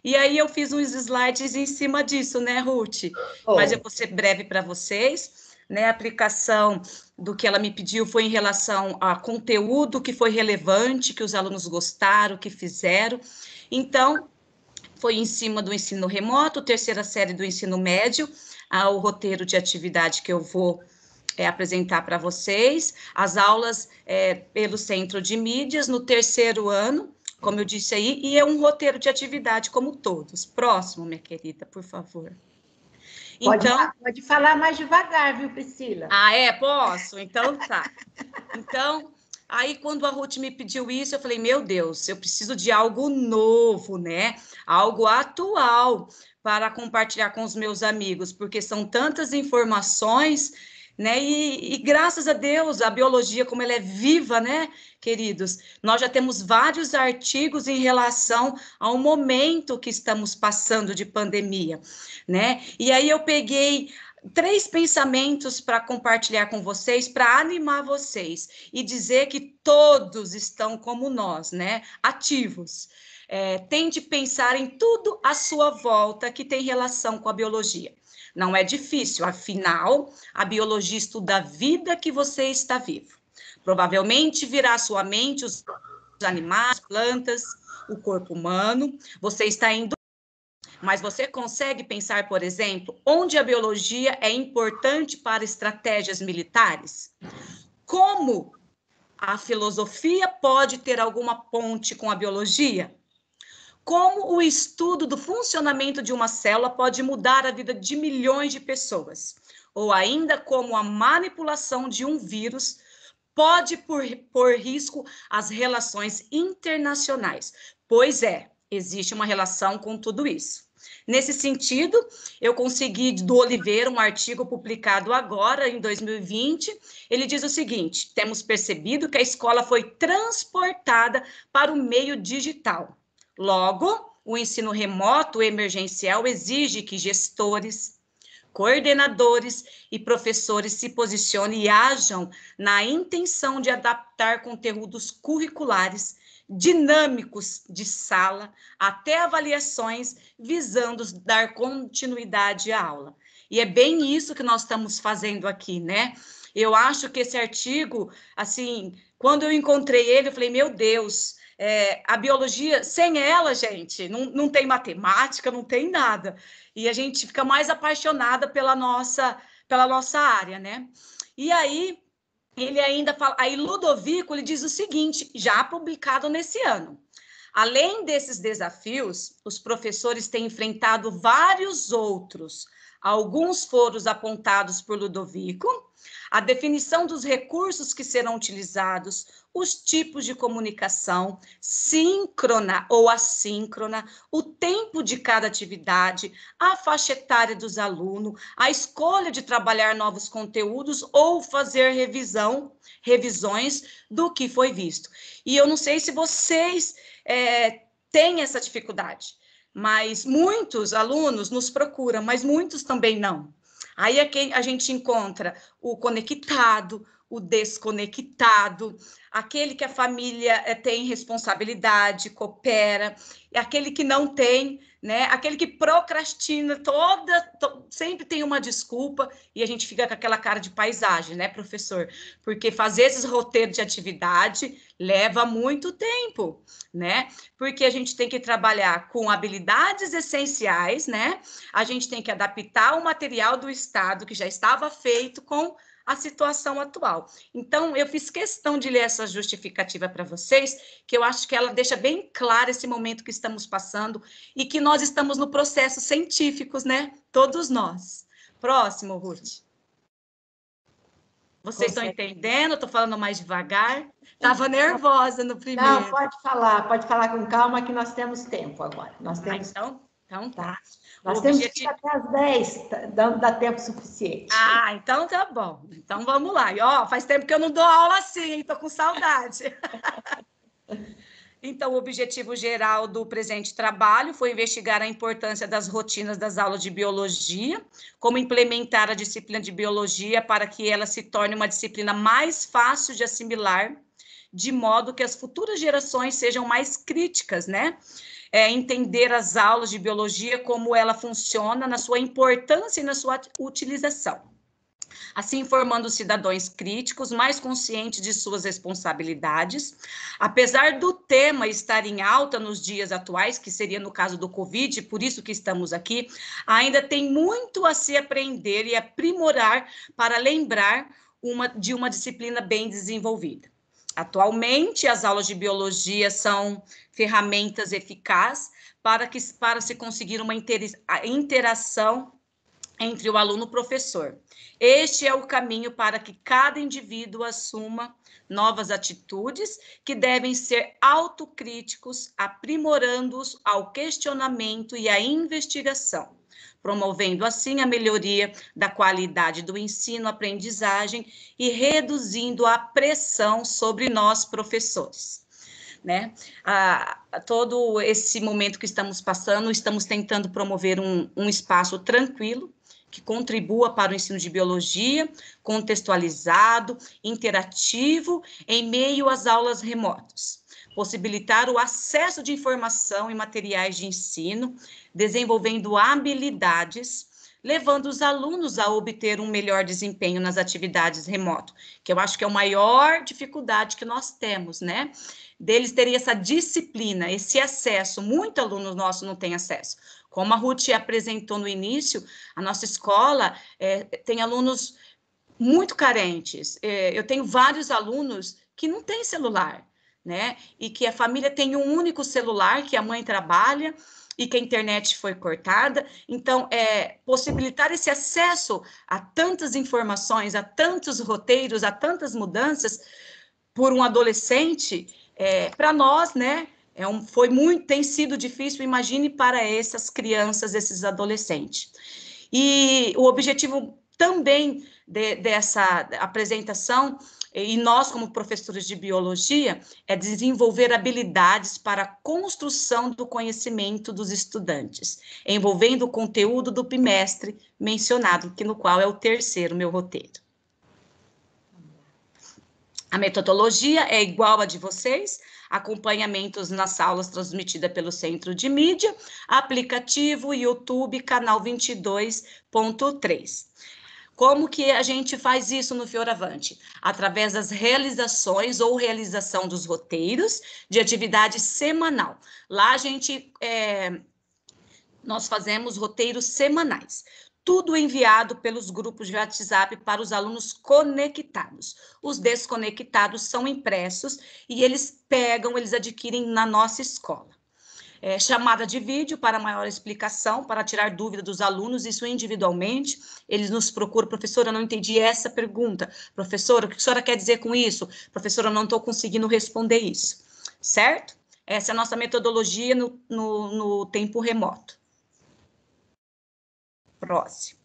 e aí eu fiz uns slides em cima disso, né, Ruth? Mas eu vou ser breve para vocês, né, a aplicação do que ela me pediu foi em relação a conteúdo que foi relevante, que os alunos gostaram, que fizeram, então, foi em cima do ensino remoto, terceira série do ensino médio, o roteiro de atividade que eu vou apresentar para vocês, as aulas pelo Centro de Mídias no terceiro ano, como eu disse aí, e é um roteiro de atividade como todos. Próximo, minha querida, por favor. Então, pode falar mais devagar, viu, Priscila? Posso? Então tá. Então, aí quando a Ruth me pediu isso, eu falei, meu Deus, eu preciso de algo novo, né? Algo atual para compartilhar com os meus amigos, porque são tantas informações, né? E graças a Deus, a biologia, como ela é viva, né, queridos? Nós já temos vários artigos em relação ao momento que estamos passando de pandemia, né? E aí eu peguei 3 pensamentos para compartilhar com vocês, para animar vocês e dizer que todos estão como nós, né? Ativos. Tente pensar em tudo à sua volta que tem relação com a biologia. Não é difícil, afinal, a biologia estuda a vida que você está vivo. Provavelmente virá à sua mente os animais, plantas, o corpo humano. Você está indo, mas você consegue pensar, por exemplo, onde a biologia é importante para estratégias militares? Como a filosofia pode ter alguma ponte com a biologia? Como o estudo do funcionamento de uma célula pode mudar a vida de milhões de pessoas? Ou ainda como a manipulação de um vírus pode pôr risco às relações internacionais? Pois existe uma relação com tudo isso. Nesse sentido, eu consegui do Oliveira um artigo publicado agora, em 2020, ele diz o seguinte: temos percebido que a escola foi transportada para o meio digital. Logo, o ensino remoto emergencial exige que gestores, coordenadores e professores se posicionem e ajam na intenção de adaptar conteúdos curriculares dinâmicos de sala até avaliações visando dar continuidade à aula. E é bem isso que nós estamos fazendo aqui, né? Eu acho que esse artigo, assim, quando eu encontrei ele, eu falei, meu Deus, a biologia, sem ela, gente, não tem matemática, não tem nada. E a gente fica mais apaixonada pela nossa área, né? E aí, ele ainda fala, aí Ludovico, ele diz o seguinte, já publicado nesse ano: além desses desafios, os professores têm enfrentado vários outros. Alguns foram apontados por Ludovico: a definição dos recursos que serão utilizados, os tipos de comunicação, síncrona ou assíncrona, o tempo de cada atividade, a faixa etária dos alunos, a escolha de trabalhar novos conteúdos ou fazer revisões do que foi visto. E eu não sei se vocês têm essa dificuldade, mas muitos alunos nos procuram, mas muitos também não. Aí a gente encontra o conectado, o desconectado, aquele que a família tem responsabilidade, coopera, aquele que não tem, né? Aquele que procrastina, sempre tem uma desculpa, e a gente fica com aquela cara de paisagem, né, professor? Porque fazer esses roteiros de atividade leva muito tempo, né? Porque a gente tem que trabalhar com habilidades essenciais, né? A gente tem que adaptar o material do Estado que já estava feito com a situação atual. Então, eu fiz questão de ler essa justificativa para vocês, que eu acho que ela deixa bem claro esse momento que estamos passando e que nós estamos no processo científicos, né? Todos nós. Próximo, Ruth. Vocês estão entendendo? Estou falando mais devagar. Estava nervosa no primeiro. Não, pode falar com calma que nós temos tempo agora. Nós temos... Então tá. Nós temos que ir até as 10, dá tempo suficiente. Então tá bom. Então vamos lá. E, faz tempo que eu não dou aula assim, hein? Tô com saudade. Então, o objetivo geral do presente trabalho foi investigar a importância das rotinas das aulas de biologia, como implementar a disciplina de biologia para que ela se torne uma disciplina mais fácil de assimilar, de modo que as futuras gerações sejam mais críticas, né? Entender as aulas de biologia, como ela funciona, na sua importância e na sua utilização. Assim, formando os cidadãos críticos, mais conscientes de suas responsabilidades. Apesar do tema estar em alta nos dias atuais, que seria no caso do Covid, por isso que estamos aqui, ainda tem muito a se aprender e aprimorar para lembrar de uma disciplina bem desenvolvida. Atualmente, as aulas de biologia são ferramentas eficazes para se conseguir uma interação entre o aluno e o professor. Este é o caminho para que cada indivíduo assuma novas atitudes que devem ser autocríticos, aprimorando-os ao questionamento e à investigação, promovendo assim a melhoria da qualidade do ensino-aprendizagem e reduzindo a pressão sobre nós, professores. Né? Todo esse momento que estamos passando, estamos tentando promover um espaço tranquilo, que contribua para o ensino de biologia, contextualizado, interativo, em meio às aulas remotas. Possibilitar o acesso de informação e materiais de ensino, desenvolvendo habilidades, levando os alunos a obter um melhor desempenho nas atividades remotas, que eu acho que é a maior dificuldade que nós temos, né? Deles terem essa disciplina, esse acesso. Muitos alunos nossos não têm acesso. Como a Ruth apresentou no início, a nossa escola tem alunos muito carentes. Eu tenho vários alunos que não têm celular, né? E que a família tem um único celular, que a mãe trabalha e que a internet foi cortada. Então, possibilitar esse acesso a tantas informações, a tantos roteiros, a tantas mudanças por um adolescente, para nós, né? Tem sido difícil, imagine para essas crianças, esses adolescentes. E o objetivo também dessa apresentação, e nós como professores de biologia, é desenvolver habilidades para a construção do conhecimento dos estudantes, envolvendo o conteúdo do bimestre mencionado, no qual é o terceiro meu roteiro. A metodologia é igual a de vocês, acompanhamentos nas aulas transmitidas pelo Centro de Mídia, aplicativo, YouTube, canal 22.3. Como que a gente faz isso no Fioravante? Através das realizações ou realização dos roteiros de atividade semanal. Lá nós fazemos roteiros semanais. Tudo enviado pelos grupos de WhatsApp para os alunos conectados. Os desconectados são impressos e eles adquirem na nossa escola. Chamada de vídeo para maior explicação, para tirar dúvida dos alunos, isso individualmente. Eles nos procuram: professora, eu não entendi essa pergunta. Professora, o que a senhora quer dizer com isso? Professora, eu não estou conseguindo responder isso. Certo? Essa é a nossa metodologia no tempo remoto. Próximo.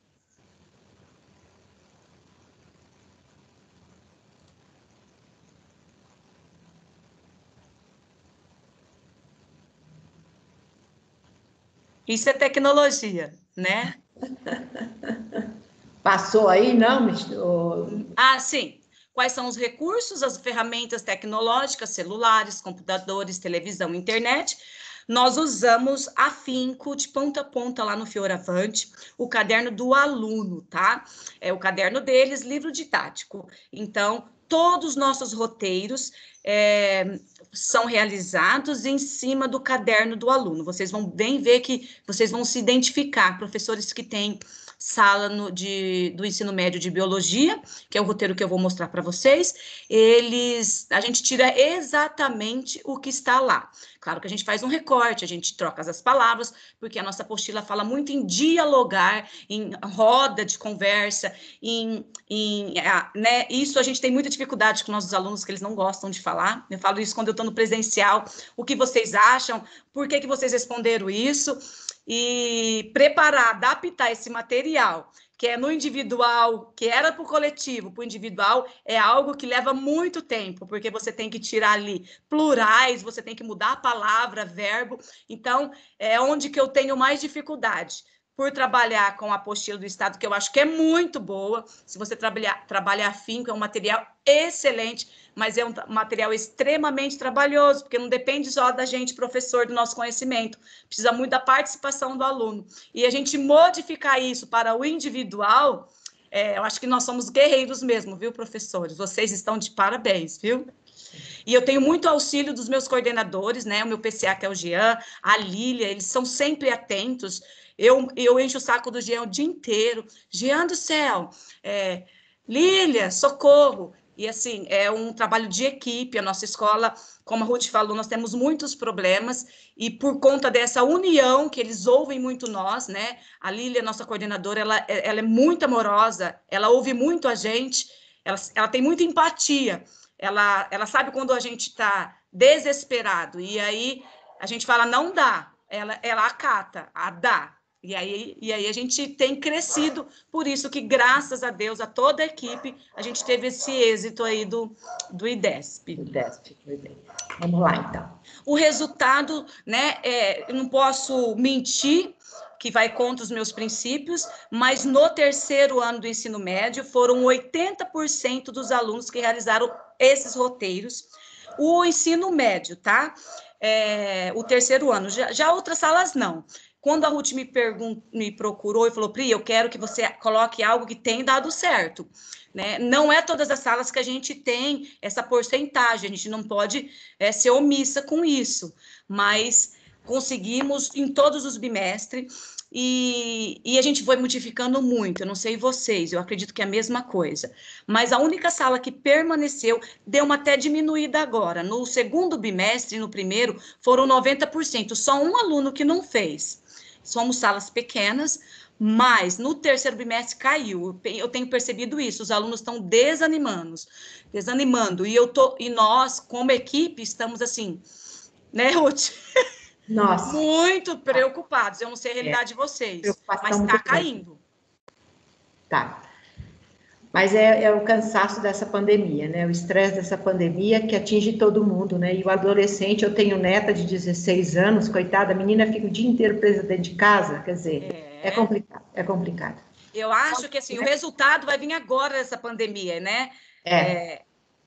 Isso é tecnologia, né? Passou aí, não? Sim. Quais são os recursos, as ferramentas tecnológicas, celulares, computadores, televisão, internet? Nós usamos afinco, de ponta a ponta lá no Fioravante, o caderno do aluno, tá? É o caderno deles, livro didático. Então, todos os nossos roteiros são realizados em cima do caderno do aluno. Vocês vão bem ver que vocês vão se identificar, professores que têm sala do ensino médio de biologia, que é o roteiro que eu vou mostrar para vocês, a gente tira exatamente o que está lá. Claro que a gente faz um recorte, a gente troca as palavras, porque a nossa apostila fala muito em dialogar, em roda de conversa, né? Isso a gente tem muita dificuldade com nossos alunos, que eles não gostam de falar. Eu falo isso quando eu estou no presencial. O que vocês acham? Por que vocês responderam isso? E preparar, adaptar esse material, que é no individual, que era para o coletivo, para o individual, é algo que leva muito tempo, porque você tem que tirar ali plurais, você tem que mudar a palavra, verbo. Então, é onde que eu tenho mais dificuldade. Por trabalhar com a apostila do Estado, que eu acho que é muito boa. Se você trabalhar afinco, é um material excelente, mas é um material extremamente trabalhoso, porque não depende só da gente, professor, do nosso conhecimento. Precisa muito da participação do aluno. E a gente modificar isso para o individual, eu acho que nós somos guerreiros mesmo, viu, professores? Vocês estão de parabéns, viu? E eu tenho muito auxílio dos meus coordenadores, né? O meu PCA, que é o Jean, a Lília, eles são sempre atentos. Eu encho o saco do Jean o dia inteiro. Jean do céu, Lília, socorro. E, assim, é um trabalho de equipe. A nossa escola, como a Ruth falou, nós temos muitos problemas e por conta dessa união, que eles ouvem muito nós, né? A Lília, nossa coordenadora, ela é muito amorosa, ela ouve muito a gente, ela tem muita empatia. Ela sabe quando a gente está desesperado e aí a gente fala, não dá. Ela acata, dá. E aí a gente tem crescido, por isso que, graças a Deus, a toda a equipe, a gente teve esse êxito aí do IDESP. Muito bem. Vamos lá, então. O resultado, né, eu não posso mentir, que vai contra os meus princípios, mas no terceiro ano do ensino médio, foram 80% dos alunos que realizaram esses roteiros. O ensino médio, tá? O terceiro ano, já outras salas não. Quando a Ruth me procurou e falou, Pri, eu quero que você coloque algo que tem dado certo, né? Não é todas as salas que a gente tem essa porcentagem, a gente não pode ser omissa com isso, mas conseguimos em todos os bimestres e a gente foi modificando muito, eu não sei vocês, eu acredito que é a mesma coisa, mas a única sala que permaneceu, deu uma até diminuída agora, no segundo bimestre e no primeiro foram 90%, só um aluno que não fez. Somos salas pequenas, mas no terceiro bimestre caiu. Eu tenho percebido isso, os alunos estão desanimando. E nós, como equipe, estamos assim, né, Ruth? Nossa. Muito preocupados. Eu não sei a realidade de vocês, mas está caindo. Tá. Mas é o cansaço dessa pandemia, né? O estresse dessa pandemia que atinge todo mundo, né? E o adolescente, eu tenho neta de 16 anos, coitada, a menina fica o dia inteiro presa dentro de casa, quer dizer, é complicado. Eu acho que, assim, o resultado vai vir agora dessa pandemia, né?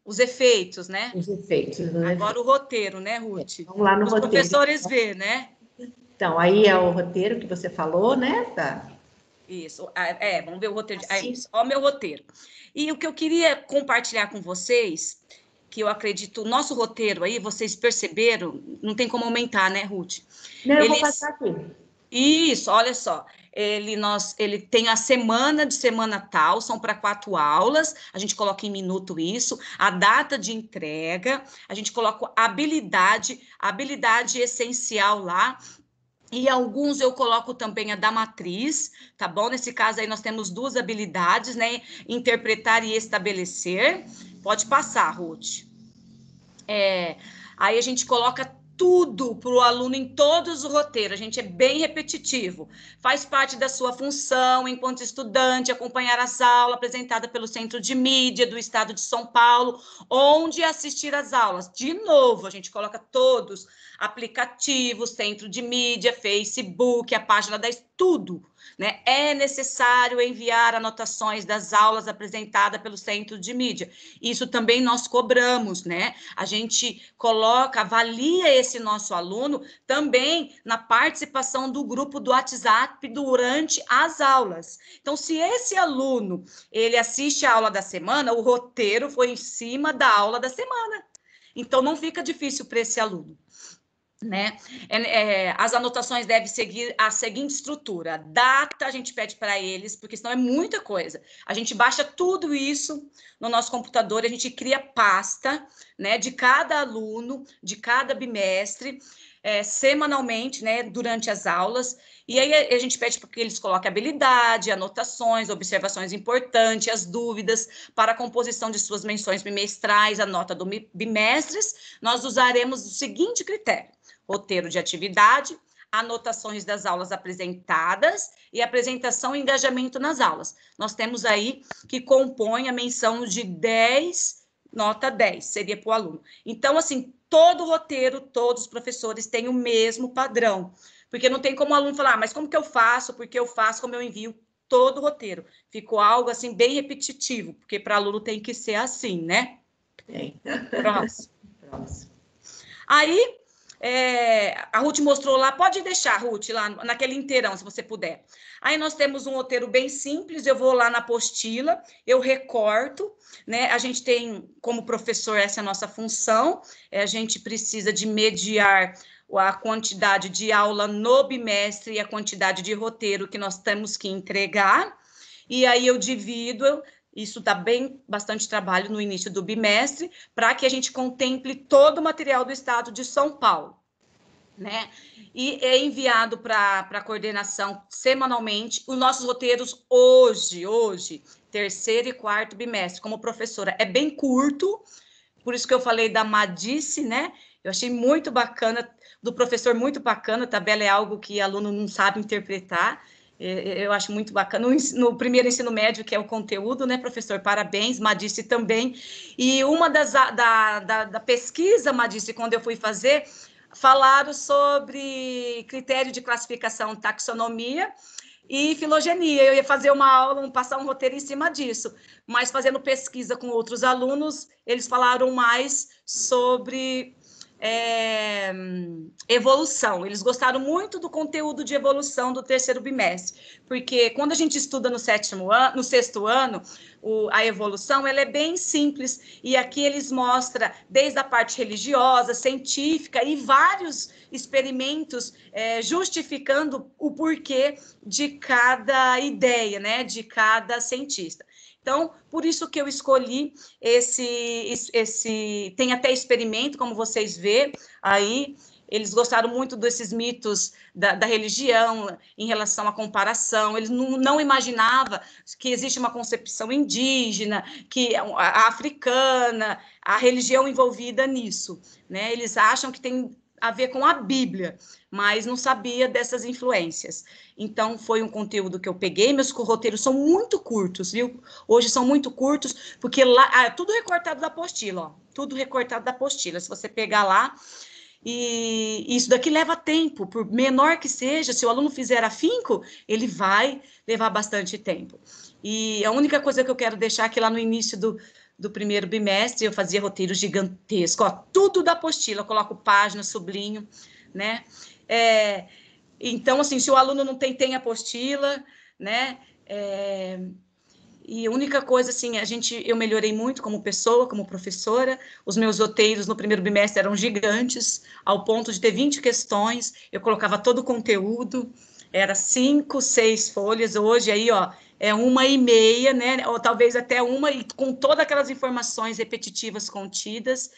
Os efeitos, né? Os efeitos. Agora o roteiro, né, Ruth? Vamos lá no roteiro. Os professores vê, né? Então, aí é o roteiro que você falou, né? Tá. Isso, vamos ver o roteiro. Ó, meu roteiro. E o que eu queria compartilhar com vocês, que eu acredito, o nosso roteiro aí, vocês perceberam, não tem como aumentar, né, Ruth? Não, eu vou passar aqui. Isso, olha só, ele tem a semana tal, são para 4 aulas, a gente coloca em minuto isso, a data de entrega, a gente coloca a habilidade essencial lá, e alguns eu coloco também a da matriz, tá bom? Nesse caso aí nós temos 2 habilidades, né? Interpretar e estabelecer. Pode passar, Ruth. Aí a gente coloca tudo para o aluno em todos os roteiros, a gente é bem repetitivo. Faz parte da sua função, enquanto estudante, acompanhar as aulas apresentadas pelo Centro de Mídia do Estado de São Paulo, onde assistir às aulas. De novo, a gente coloca todos, aplicativos, Centro de Mídia, Facebook, a página 10, tudo. Né? É necessário enviar anotações das aulas apresentadas pelo Centro de Mídia. Isso também nós cobramos, né? A gente avalia esse nosso aluno também na participação do grupo do WhatsApp durante as aulas. Então, se esse aluno, ele assiste a aula da semana, o roteiro foi em cima da aula da semana. Então, não fica difícil para esse aluno. Né? As anotações devem seguir a seguinte estrutura: data, a gente pede para eles, porque senão é muita coisa. A gente baixa tudo isso no nosso computador, a gente cria pasta, né, de cada aluno, de cada bimestre, semanalmente, né, durante as aulas, e aí a gente pede para que eles coloquem habilidade, anotações, observações importantes, as dúvidas para a composição de suas menções bimestrais, a nota do bimestres. Nós usaremos o seguinte critério: roteiro de atividade, anotações das aulas apresentadas e apresentação e engajamento nas aulas. Nós temos aí que compõe a menção de 10, nota 10, seria para o aluno. Então, assim, todo o roteiro, todos os professores têm o mesmo padrão, porque não tem como o aluno falar, mas como que eu faço, porque eu faço, como eu envio todo o roteiro. Ficou algo, assim, bem repetitivo, porque para aluno tem que ser assim, né? Próximo. Aí, a Ruth mostrou lá, pode deixar, Ruth, lá naquele inteirão, se você puder. Aí nós temos um roteiro bem simples, eu vou lá na apostila, eu recorto, né? A gente tem, como professor, essa é a nossa função, a gente precisa de mediar a quantidade de aula no bimestre e a quantidade de roteiro que nós temos que entregar, e aí eu divido, isso dá bastante trabalho no início do bimestre, para que a gente contemple todo o material do estado de São Paulo, né? E é enviado para a coordenação semanalmente. Os nossos roteiros hoje, terceiro e quarto bimestre, como professora, é bem curto, por isso que eu falei da Madice, né? Eu achei muito bacana, do professor muito bacana, tabela é algo que aluno não sabe interpretar, eu acho muito bacana. No primeiro ensino médio, que é o conteúdo, né, professor? Parabéns, Madice também. E uma da pesquisa, Madice, quando eu fui fazer, falaram sobre critério de classificação, taxonomia e filogenia. Eu ia fazer uma aula, passar um roteiro em cima disso, mas fazendo pesquisa com outros alunos, eles falaram mais sobre evolução. Eles gostaram muito do conteúdo de evolução do terceiro bimestre, porque quando a gente estuda no sexto ano, a evolução, ela é bem simples, e aqui eles mostram desde a parte religiosa, científica, e vários experimentos justificando o porquê de cada ideia, né, de cada cientista. Então, por isso que eu escolhi tem até experimento, como vocês vê aí, eles gostaram muito desses mitos da religião em relação à comparação, eles não imaginavam que existe uma concepção indígena, que a africana, a religião envolvida nisso, né? Eles acham que tem a ver com a Bíblia, mas não sabia dessas influências. Então, foi um conteúdo que eu peguei, meus roteiros são muito curtos, viu? Hoje são muito curtos, porque lá, tudo recortado da apostila, ó, tudo recortado da apostila, se você pegar lá, e isso daqui leva tempo, por menor que seja, se o aluno fizer afinco, ele vai levar bastante tempo. E a única coisa que eu quero deixar aqui lá no início do primeiro bimestre, eu fazia roteiro gigantesco, ó, tudo da apostila, eu coloco página, sublinho, né? Então, assim, se o aluno não tem apostila, né? E a única coisa, assim, eu melhorei muito como pessoa, como professora. Os meus roteiros no primeiro bimestre eram gigantes, ao ponto de ter 20 questões, eu colocava todo o conteúdo, era 5, 6 folhas, hoje aí, ó, é 1,5, né, ou talvez até 1, e com todas aquelas informações repetitivas contidas,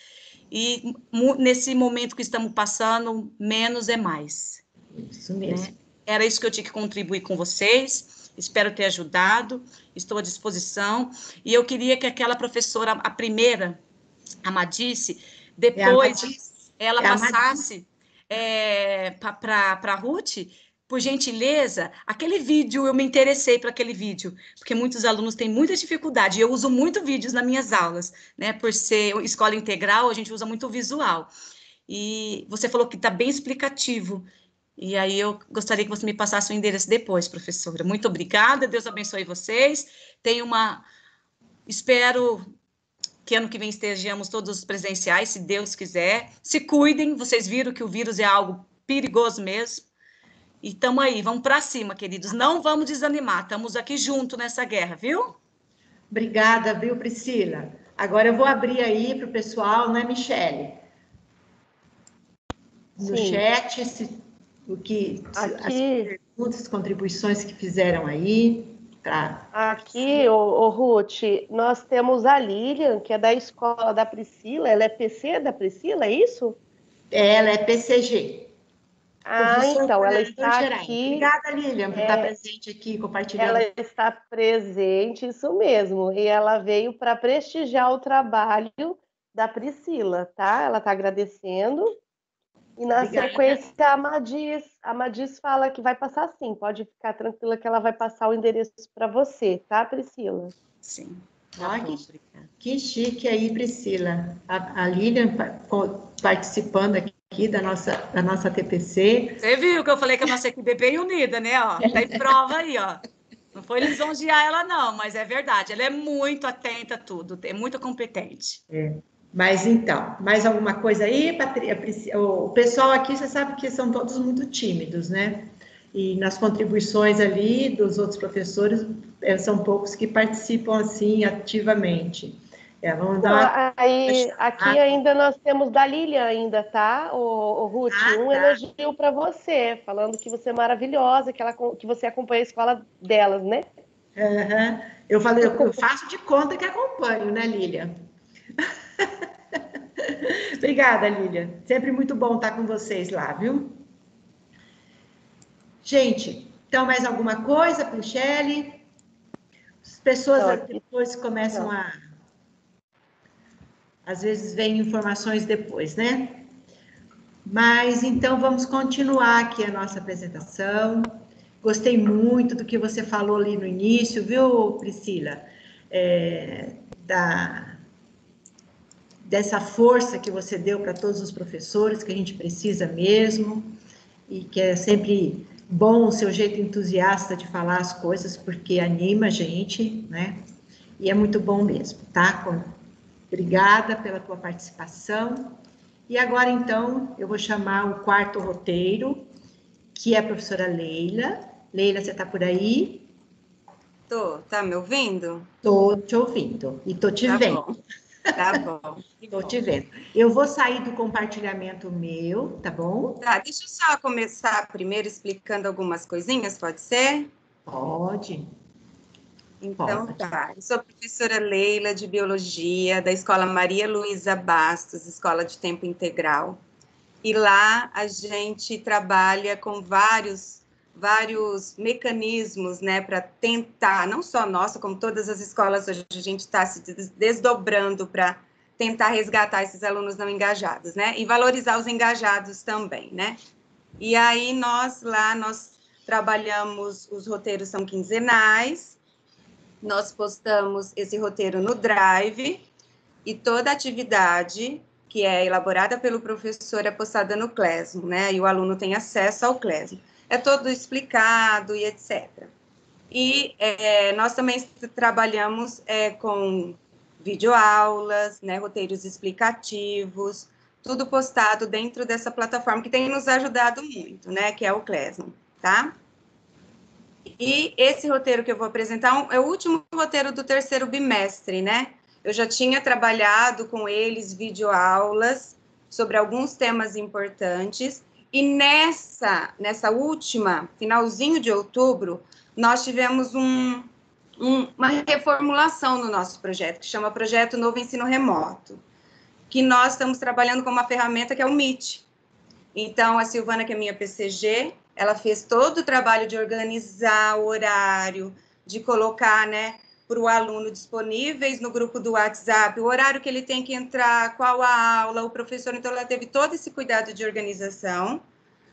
e nesse momento que estamos passando, menos é mais. Isso mesmo. Né? Era isso que eu tinha que contribuir com vocês, espero ter ajudado, estou à disposição, e eu queria que aquela professora, a primeira, a Madice, depois ela passasse para a Ruth, por gentileza, aquele vídeo, eu me interessei para aquele vídeo, porque muitos alunos têm muita dificuldade, eu uso muito vídeos nas minhas aulas, né, por ser escola integral, a gente usa muito visual, e você falou que está bem explicativo, e aí eu gostaria que você me passasse o endereço depois, professora. Muito obrigada, Deus abençoe vocês, espero que ano que vem estejamos todos presenciais, se Deus quiser, se cuidem, vocês viram que o vírus é algo perigoso mesmo, e estamos aí, vamos para cima, queridos. Não vamos desanimar, estamos aqui juntos nessa guerra, viu? Obrigada, viu, Priscila? Agora eu vou abrir aí para o pessoal, né, Michele? No chat, as perguntas, contribuições que fizeram aí. Aqui, Ruth, nós temos a Lilian, que é da escola da Priscila. Ela é PC da Priscila, é isso? Ela é PCG. Então, ela está aqui. Obrigada, Lilian, por estar presente aqui, compartilhando. Ela está presente, isso mesmo. E ela veio para prestigiar o trabalho da Priscila, tá? Ela está agradecendo. E na sequência, a Madiz fala que vai passar sim. Pode ficar tranquila que ela vai passar o endereço para você, tá, Priscila? Sim. Que chique aí, Priscila. A Lilian participando aqui da nossa TPC. Você viu que eu falei que a nossa equipe é bem unida, né? Ó, tem prova aí, ó. Não foi lisonjear ela, não, mas é verdade. Ela é muito atenta a tudo, é muito competente. Mas então, mais alguma coisa aí, Patrícia? O pessoal aqui, você sabe que são todos muito tímidos, né? E nas contribuições ali dos outros professores, são poucos que participam assim ativamente. Vamos dar Aí, aqui ainda nós temos da Lilian ainda, tá? O Ruth, um elogio para você, falando que você é maravilhosa, que você acompanha a escola delas, né? Uhum. Eu falei, eu faço de conta que acompanho, né, Lilian? Obrigada, Lilian. Sempre muito bom estar com vocês lá, viu? Gente, então mais alguma coisa, Michele? As pessoas depois começam a... Às vezes vem informações depois, né? Mas então vamos continuar aqui a nossa apresentação. Gostei muito do que você falou ali no início, viu, Priscila? Dessa força que você deu para todos os professores, que a gente precisa mesmo, e que é sempre bom o seu jeito entusiasta de falar as coisas, porque anima a gente, né? E é muito bom mesmo, tá? Obrigada pela tua participação. E agora, então, eu vou chamar o quarto roteiro, que é a professora Leila. Leila, você está por aí? Tá me ouvindo? Tô te ouvindo e tô te vendo. Bom. Tá bom. Tô te vendo. Eu vou sair do compartilhamento meu, tá bom? Tá, deixa eu só começar primeiro explicando algumas coisinhas, pode ser? Pode. Então, pode. tá. Eu sou a professora Leila, de Biologia, da Escola Maria Luísa Bastos, Escola de Tempo Integral. E lá a gente trabalha com vários mecanismos, né, para tentar, não só nossa, como todas as escolas, hoje a gente está se desdobrando para tentar resgatar esses alunos não engajados, né, e valorizar os engajados também, né. E aí nós trabalhamos, os roteiros são quinzenais, nós postamos esse roteiro no Drive, e toda atividade que é elaborada pelo professor é postada no Classroom, né? E o aluno tem acesso ao Classroom. É todo explicado e etc. E nós também trabalhamos com videoaulas, né? Roteiros explicativos, tudo postado dentro dessa plataforma que tem nos ajudado muito, né? Que é o Classroom, tá? E esse roteiro que eu vou apresentar é o último roteiro do terceiro bimestre, né? Eu já tinha trabalhado com eles videoaulas sobre alguns temas importantes, e nessa última, finalzinho de outubro, nós tivemos uma reformulação no nosso projeto, que chama Projeto Novo Ensino Remoto, que nós estamos trabalhando com uma ferramenta que é o Meet. Então, a Silvana, que é minha PCG, ela fez todo o trabalho de organizar o horário, de colocar, né, para o aluno disponíveis no grupo do WhatsApp, o horário que ele tem que entrar, qual a aula, o professor. Então, ela teve todo esse cuidado de organização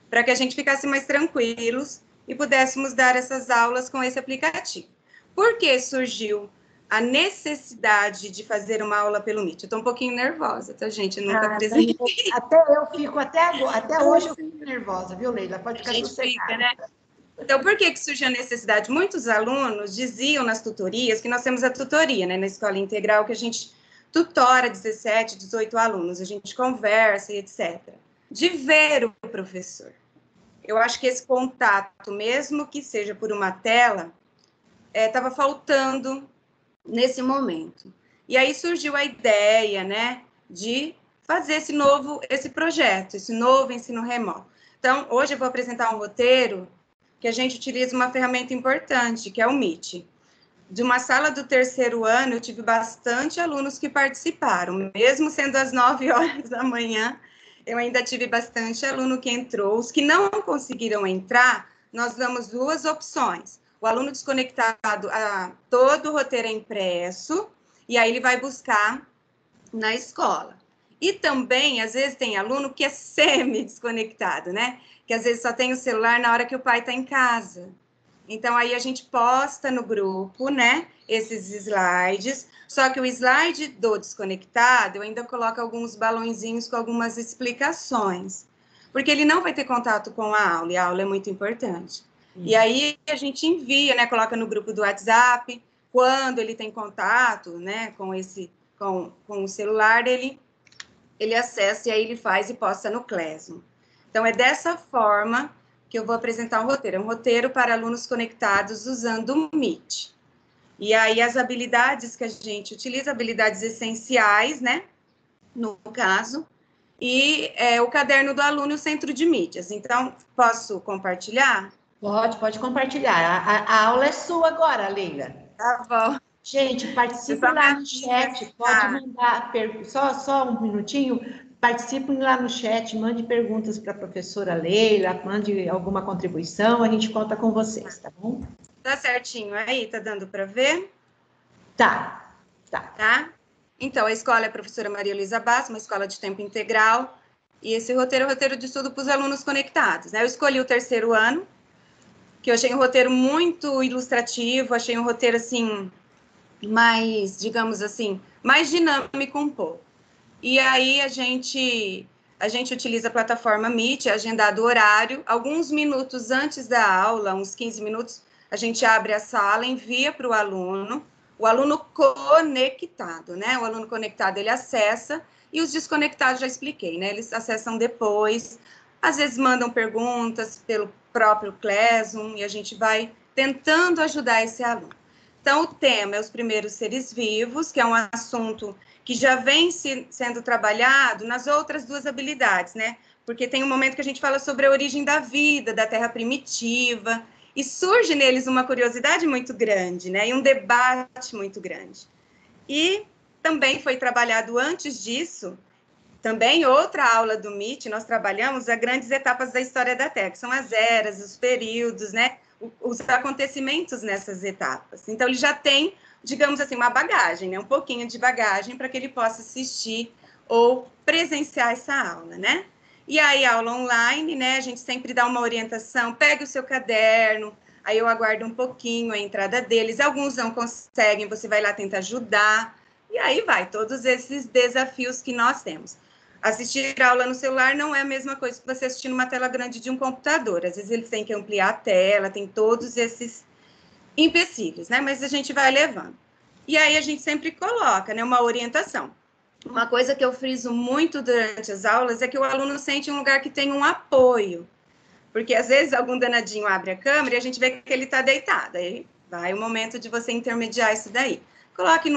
para que a gente ficasse mais tranquilos e pudéssemos dar essas aulas com esse aplicativo. Por que surgiu a necessidade de fazer uma aula pelo Meet? Eu estou um pouquinho nervosa, tá, gente? Eu nunca apresentei. Até eu fico, até hoje eu fico nervosa, viu, Leila? Pode ficar sossegada. Fica, né? Então, por que surgiu a necessidade? Muitos alunos diziam nas tutorias, que nós temos a tutoria, né, na escola integral, que a gente tutora 17, 18 alunos, a gente conversa e etc. De ver o professor. Eu acho que esse contato, mesmo que seja por uma tela, estava faltando nesse momento. E aí surgiu a ideia, né, de fazer esse projeto, esse novo ensino remoto. Então, hoje eu vou apresentar um roteiro que a gente utiliza uma ferramenta importante, que é o Meet. De uma sala do terceiro ano, eu tive bastante alunos que participaram, mesmo sendo às 9 horas da manhã, eu ainda tive bastante aluno que entrou. Os que não conseguiram entrar, nós damos duas opções. O aluno desconectado, todo o roteiro é impresso, e aí ele vai buscar na escola. E também, às vezes, tem aluno que é semi-desconectado, né? Que às vezes só tem o celular na hora que o pai está em casa. Então, aí a gente posta no grupo, né, esses slides, só que o slide do desconectado, eu ainda coloco alguns balãozinhos com algumas explicações, porque ele não vai ter contato com a aula, e a aula é muito importante. E aí a gente envia, né, coloca no grupo do WhatsApp, quando ele tem contato, né, com o celular, ele acessa e aí ele faz e posta no Classroom. Então, é dessa forma que eu vou apresentar um roteiro. É um roteiro para alunos conectados usando o Meet. E aí, as habilidades que a gente utiliza, habilidades essenciais, né? No caso, e o caderno do aluno e o centro de mídias. Então, posso compartilhar? Pode compartilhar. A aula é sua agora, Leila. Tá bom. Gente, participe lá no chat, pode mandar só um minutinho, participem lá no chat, mande perguntas para a professora Leila, mande alguma contribuição, a gente conta com vocês, tá bom? Tá certinho aí, tá dando para ver? Tá. Então, a escola é a professora Maria Luísa Basso, uma escola de tempo integral, e esse roteiro é o roteiro de estudo para os alunos conectados, né? Eu escolhi o 3º ano, que eu achei um roteiro muito ilustrativo, achei um roteiro, assim, mais, digamos assim, mais dinâmico um pouco. E aí a gente utiliza a plataforma Meet, agendado o horário, alguns minutos antes da aula, uns 15 minutos, a gente abre a sala, envia para o aluno conectado, né? O aluno conectado, ele acessa, e os desconectados, já expliquei, né? Eles acessam depois, às vezes mandam perguntas pelo próprio Classroom, e a gente vai tentando ajudar esse aluno. Então, o tema é os primeiros seres vivos, que é um assunto que já vem sendo trabalhado nas outras 2 habilidades, né? Porque tem um momento que a gente fala sobre a origem da vida, da Terra primitiva, e surge neles uma curiosidade muito grande, né? E um debate muito grande. E também foi trabalhado antes disso, também outra aula do Meet, nós trabalhamos as grandes etapas da história da Terra, que são as eras, os períodos, né? Os acontecimentos nessas etapas. Então, ele já tem, digamos assim, uma bagagem, né? Um pouquinho de bagagem para que ele possa assistir ou presenciar essa aula, né? E aí, aula online, né? A gente sempre dá uma orientação, pega o seu caderno, aí eu aguardo um pouquinho a entrada deles. Alguns não conseguem, você vai lá tentar ajudar. E aí vai, todos esses desafios que nós temos. Assistir a aula no celular não é a mesma coisa que você assistir numa tela grande de um computador. Às vezes eles têm que ampliar a tela, tem todos esses empecilhos, né? Mas a gente vai levando. E aí a gente sempre coloca, né, uma orientação. Uma coisa que eu friso muito durante as aulas é que o aluno sente um lugar que tem um apoio. Porque às vezes algum danadinho abre a câmera e a gente vê que ele está deitado. Aí vai o momento de você intermediar isso daí. Coloque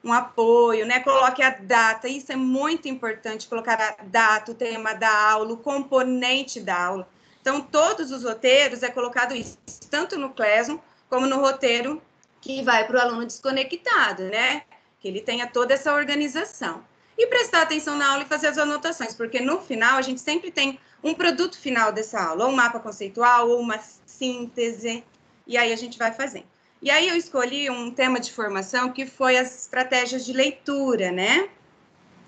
um apoio, né? Coloque a data, isso é muito importante, colocar a data, o tema da aula, o componente da aula. Então, todos os roteiros é colocado isso, tanto no Classroom como no roteiro que vai para o aluno desconectado, né? Que ele tenha toda essa organização. E prestar atenção na aula e fazer as anotações, porque no final a gente sempre tem um produto final dessa aula, ou um mapa conceitual, ou uma síntese, e aí a gente vai fazendo. E aí eu escolhi um tema de formação que foi as estratégias de leitura, né?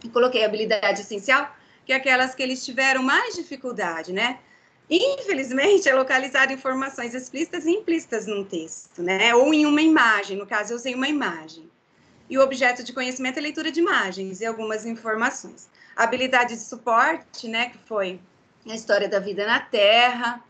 E coloquei habilidade essencial, que é aquelas que eles tiveram mais dificuldade, né? Infelizmente, é localizar informações explícitas e implícitas num texto, né? Ou em uma imagem, no caso, eu usei uma imagem. E o objeto de conhecimento é leitura de imagens e algumas informações. A habilidade de suporte, né? Que foi a história da vida na Terra,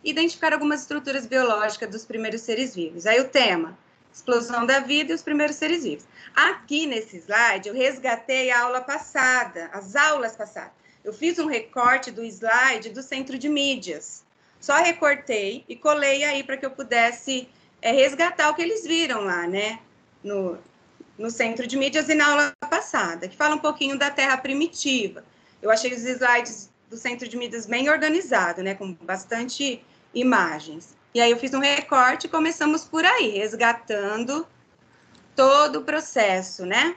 identificar algumas estruturas biológicas dos primeiros seres vivos. Aí o tema, explosão da vida e os primeiros seres vivos. Aqui nesse slide, eu resgatei a aula passada, as aulas passadas. Eu fiz um recorte do slide do centro de mídias. Só recortei e colei aí para que eu pudesse resgatar o que eles viram lá, né? No centro de mídias e na aula passada, que fala um pouquinho da Terra primitiva. Eu achei os slides do centro de mídias bem organizado, né? Com bastante imagens. E aí eu fiz um recorte e começamos por aí, resgatando todo o processo, né?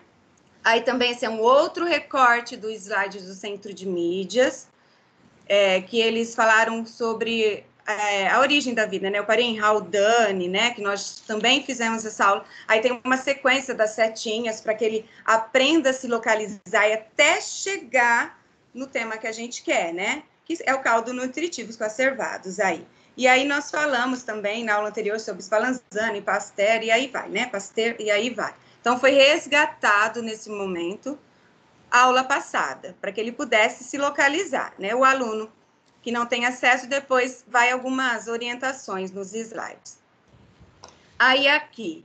Aí também esse é um outro recorte do slide do centro de mídias, que eles falaram sobre a origem da vida, né? Eu parei em Haldane, né? Que nós também fizemos essa aula. Aí tem uma sequência das setinhas para que ele aprenda a se localizar e até chegar no tema que a gente quer, né? Que é o caldo nutritivo, os conservados aí. E aí nós falamos também na aula anterior sobre Spallanzani, Pasteur, e aí vai, né? Pasteur, e aí vai. Então, foi resgatado nesse momento a aula passada, para que ele pudesse se localizar, né? O aluno que não tem acesso, depois vai algumas orientações nos slides. Aí aqui,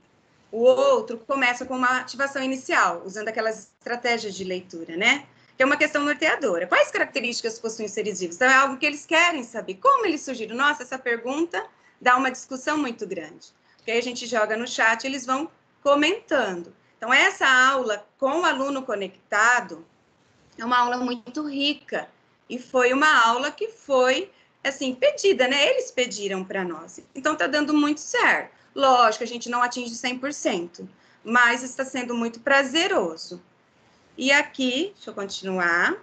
o outro começa com uma ativação inicial, usando aquelas estratégias de leitura, né? que é uma questão norteadora. Quais características possuem os seres vivos? Então, é algo que eles querem saber. Como eles surgiram? Nossa, essa pergunta dá uma discussão muito grande. Porque aí a gente joga no chat e eles vão comentando. Então, essa aula com o aluno conectado é uma aula muito rica. E foi uma aula que foi, assim, pedida, né? Eles pediram para nós. Então, está dando muito certo. Lógico, a gente não atinge 100%, mas está sendo muito prazeroso. E aqui, deixa eu continuar,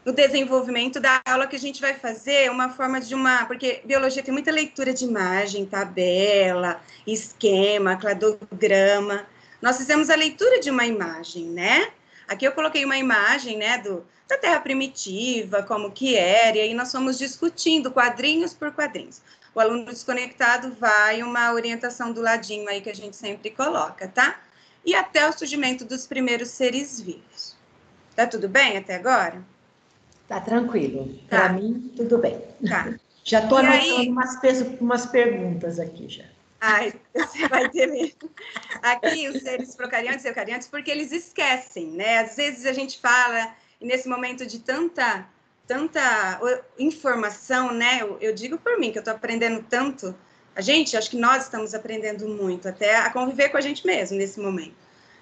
no desenvolvimento da aula que a gente vai fazer, uma forma de porque biologia tem muita leitura de imagem, tabela, esquema, cladograma. Nós fizemos a leitura de uma imagem, né? Aqui eu coloquei uma imagem, né, da Terra primitiva, como que era, e aí nós fomos discutindo quadrinhos por quadrinhos. O aluno desconectado vai uma orientação do ladinho aí que a gente sempre coloca, tá? E até o surgimento dos primeiros seres vivos. Tá tudo bem até agora? Tá tranquilo. Tá. Para mim, tudo bem. Tá. Já estou anotando aí... umas perguntas aqui já. Ai, você vai ter mesmo. Aqui, os seres procariontes e eucariontes, porque eles esquecem, né? Às vezes a gente fala, e nesse momento de tanta informação, né? Eu digo por mim, que eu estou aprendendo tanto. Acho que nós estamos aprendendo muito, até a conviver com a gente mesmo nesse momento.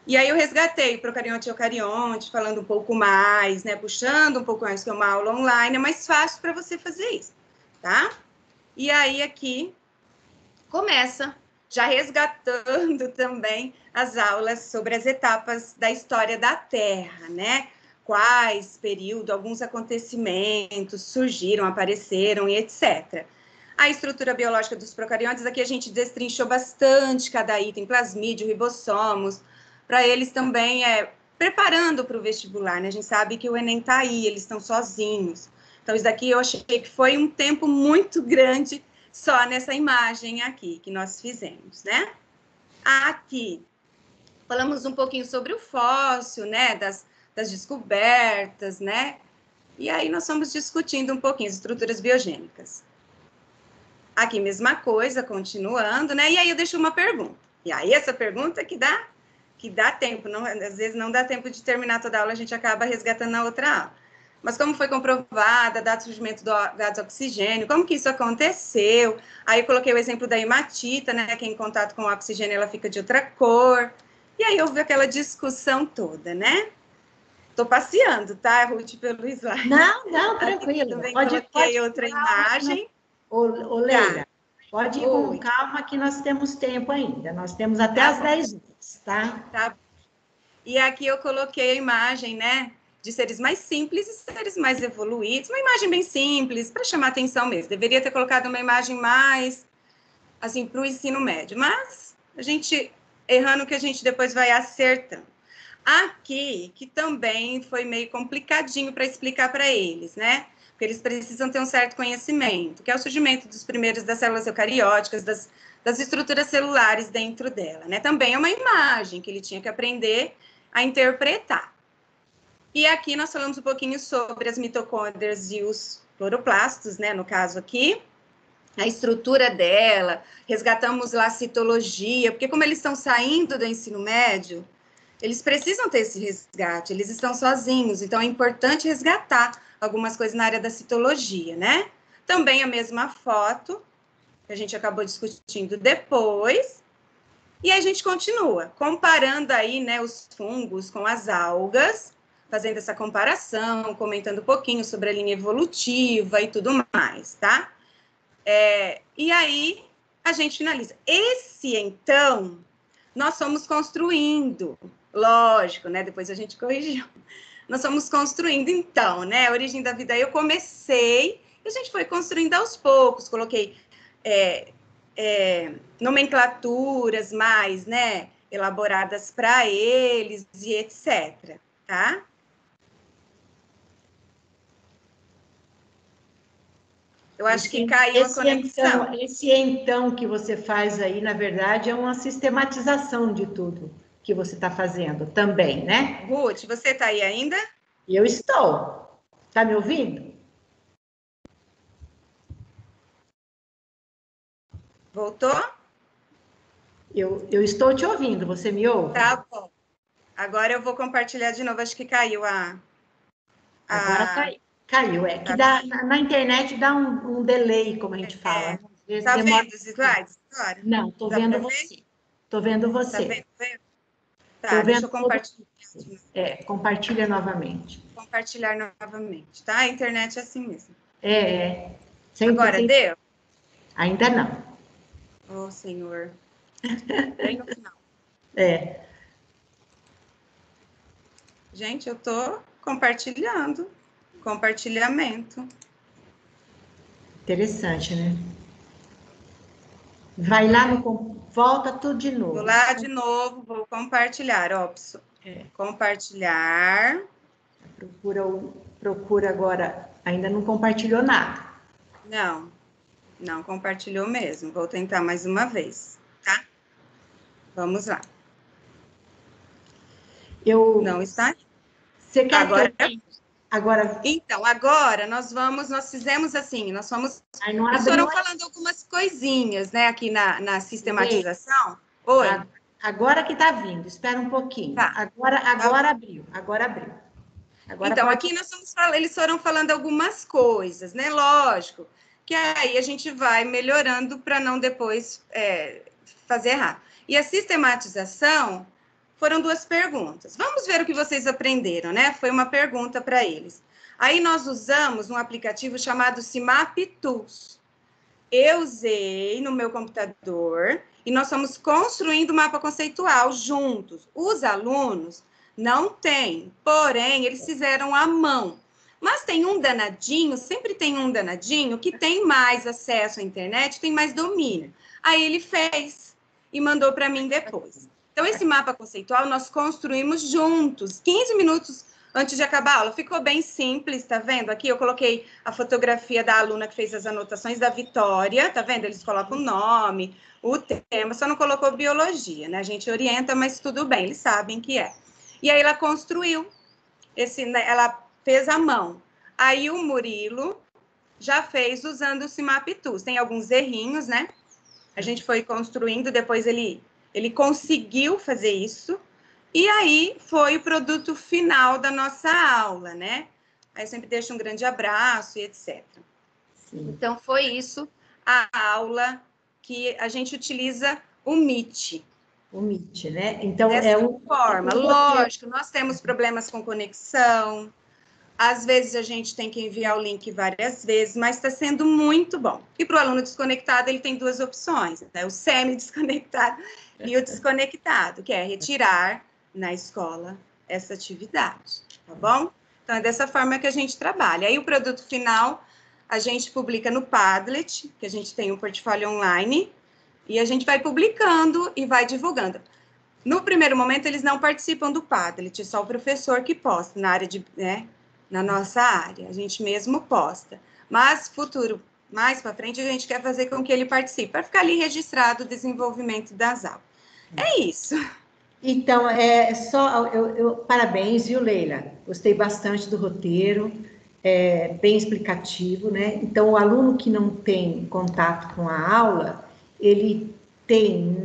E aí eu resgatei o procarionte e eucarionte, falando um pouco mais, né? Puxando um pouco mais, que é uma aula online, é mais fácil para você fazer isso, tá? E aí aqui começa, já resgatando também as aulas sobre as etapas da história da Terra, né? Quais período, alguns acontecimentos surgiram, apareceram e etc. A estrutura biológica dos procariontes, aqui a gente destrinchou bastante cada item, plasmídio, ribossomos, para eles também preparando para o vestibular, né? A gente sabe que o Enem está aí, eles estão sozinhos. Então, isso daqui eu achei que foi um tempo muito grande só nessa imagem aqui que nós fizemos, né? Aqui, falamos um pouquinho sobre o fóssil, né? Das descobertas, né? E aí nós fomos discutindo um pouquinho as estruturas biogênicas. Aqui, mesma coisa, continuando, né? E aí eu deixo uma pergunta. E aí essa pergunta que dá tempo, não, às vezes não dá tempo de terminar toda a aula, a gente acaba resgatando na outra aula. Mas como foi comprovada a data de surgimento do gás de oxigênio, como que isso aconteceu? Aí eu coloquei o exemplo da hematita, né? Que em contato com o oxigênio ela fica de outra cor. E aí houve aquela discussão toda, né? Estou passeando, tá, Ruth, pelo slide. Não, tranquilo. Também coloquei outra imagem. Ô, Leila, tá. pode ir com calma que nós temos tempo ainda. Nós temos até as 10 horas, tá? Tá. E aqui eu coloquei a imagem, né? De seres mais simples e seres mais evoluídos. Uma imagem bem simples, para chamar atenção mesmo. Deveria ter colocado uma imagem mais, assim, para o ensino médio. Mas a gente, errando que a gente depois vai acertando. Aqui, que também foi meio complicadinho para explicar para eles, né? Porque eles precisam ter um certo conhecimento, que é o surgimento dos primeiros das células eucarióticas, das estruturas celulares dentro dela, né? Também é uma imagem que ele tinha que aprender a interpretar. E aqui nós falamos um pouquinho sobre as mitocôndrias e os cloroplastos, né? No caso aqui, a estrutura dela, resgatamos lá a citologia, porque como eles estão saindo do ensino médio, eles precisam ter esse resgate, eles estão sozinhos, então é importante resgatar algumas coisas na área da citologia, né? Também a mesma foto, que a gente acabou discutindo depois, e aí a gente continua, comparando aí, né, os fungos com as algas, fazendo essa comparação, comentando um pouquinho sobre a linha evolutiva e tudo mais, tá? E aí a gente finaliza. Esse, então, nós fomos construindo, lógico, né? Depois a gente corrigiu. Nós fomos construindo, então, né? A origem da vida. Aí eu comecei e a gente foi construindo aos poucos. Coloquei nomenclaturas mais, né? Elaboradas para eles e etc. Tá? Eu acho que caiu a conexão. Esse então que você faz aí, na verdade, é uma sistematização de tudo que você está fazendo também, né? Ruth, você está aí ainda? Eu estou. Está me ouvindo? Voltou? Eu estou te ouvindo, você me ouve? Tá bom. Agora eu vou compartilhar de novo, acho que caiu a... Agora caiu. É que dá, na internet dá um delay, como a gente fala. Tá vendo os slides agora? Não, estou vendo você. Estou vendo você. Tá vendo? Tá, deixa eu compartilhar. Compartilha novamente. Compartilhar novamente, tá? A internet é assim mesmo. Agora deu? Ainda não. Oh, Senhor. Bem no final. Gente, eu tô compartilhando. Compartilhamento. Interessante, né? Vai lá no... Volta tudo de novo. Vou lá de novo, vou compartilhar. Ó, compartilhar. Procura agora. Ainda não compartilhou nada. Não compartilhou mesmo. Vou tentar mais uma vez, tá? Vamos lá. Não está? Você quer agora? Então, agora nós fizemos assim, eles foram falando algumas coisinhas, né, aqui na sistematização. Oi. Agora que está vindo, espera um pouquinho. Tá. Agora abriu. Então, aqui eles foram falando algumas coisas, né, lógico, que aí a gente vai melhorando para não depois fazer errado. E a sistematização foram 2 perguntas. Vamos ver o que vocês aprenderam, né? Foi uma pergunta para eles. Aí nós usamos um aplicativo chamado Cimap Tools. Eu usei no meu computador e nós estamos construindo o mapa conceitual juntos. Os alunos não têm, porém, eles fizeram à mão. Mas tem um danadinho, sempre tem um danadinho que tem mais acesso à internet, tem mais domínio. Aí ele fez e mandou para mim depois. Então, esse mapa conceitual nós construímos juntos, 15 minutos antes de acabar a aula. Ficou bem simples, tá vendo? Aqui eu coloquei a fotografia da aluna que fez as anotações da Vitória, tá vendo? Eles colocam o nome, o tema, só não colocou biologia, né? A gente orienta, mas tudo bem, eles sabem que é. E aí ela construiu, ela fez à mão. Aí o Murilo já fez usando o Cimap Tools. Tem alguns errinhos, né? A gente foi construindo, depois ele conseguiu fazer isso, e aí foi o produto final da nossa aula, né? Aí eu sempre deixo um grande abraço e etc. Sim. Então, foi isso a aula que a gente utiliza o Meet. O Meet, né? Então, dessa forma. Lógico, nós temos problemas com conexão, às vezes a gente tem que enviar o link várias vezes, mas está sendo muito bom. E para o aluno desconectado, ele tem 2 opções, né? O semi-desconectado e o desconectado, que é retirar na escola essa atividade, tá bom? Então, é dessa forma que a gente trabalha. Aí, o produto final, a gente publica no Padlet, que a gente tem um portfólio online, e a gente vai publicando e vai divulgando. No primeiro momento, eles não participam do Padlet, só o professor que posta na área de... né? Na nossa área, a gente mesmo posta. Mas, mais para frente, a gente quer fazer com que ele participe, para ficar ali registrado o desenvolvimento das aulas. É isso. Então, parabéns, viu, Leila? Gostei bastante do roteiro, bem explicativo, né? Então, o aluno que não tem contato com a aula, ele tem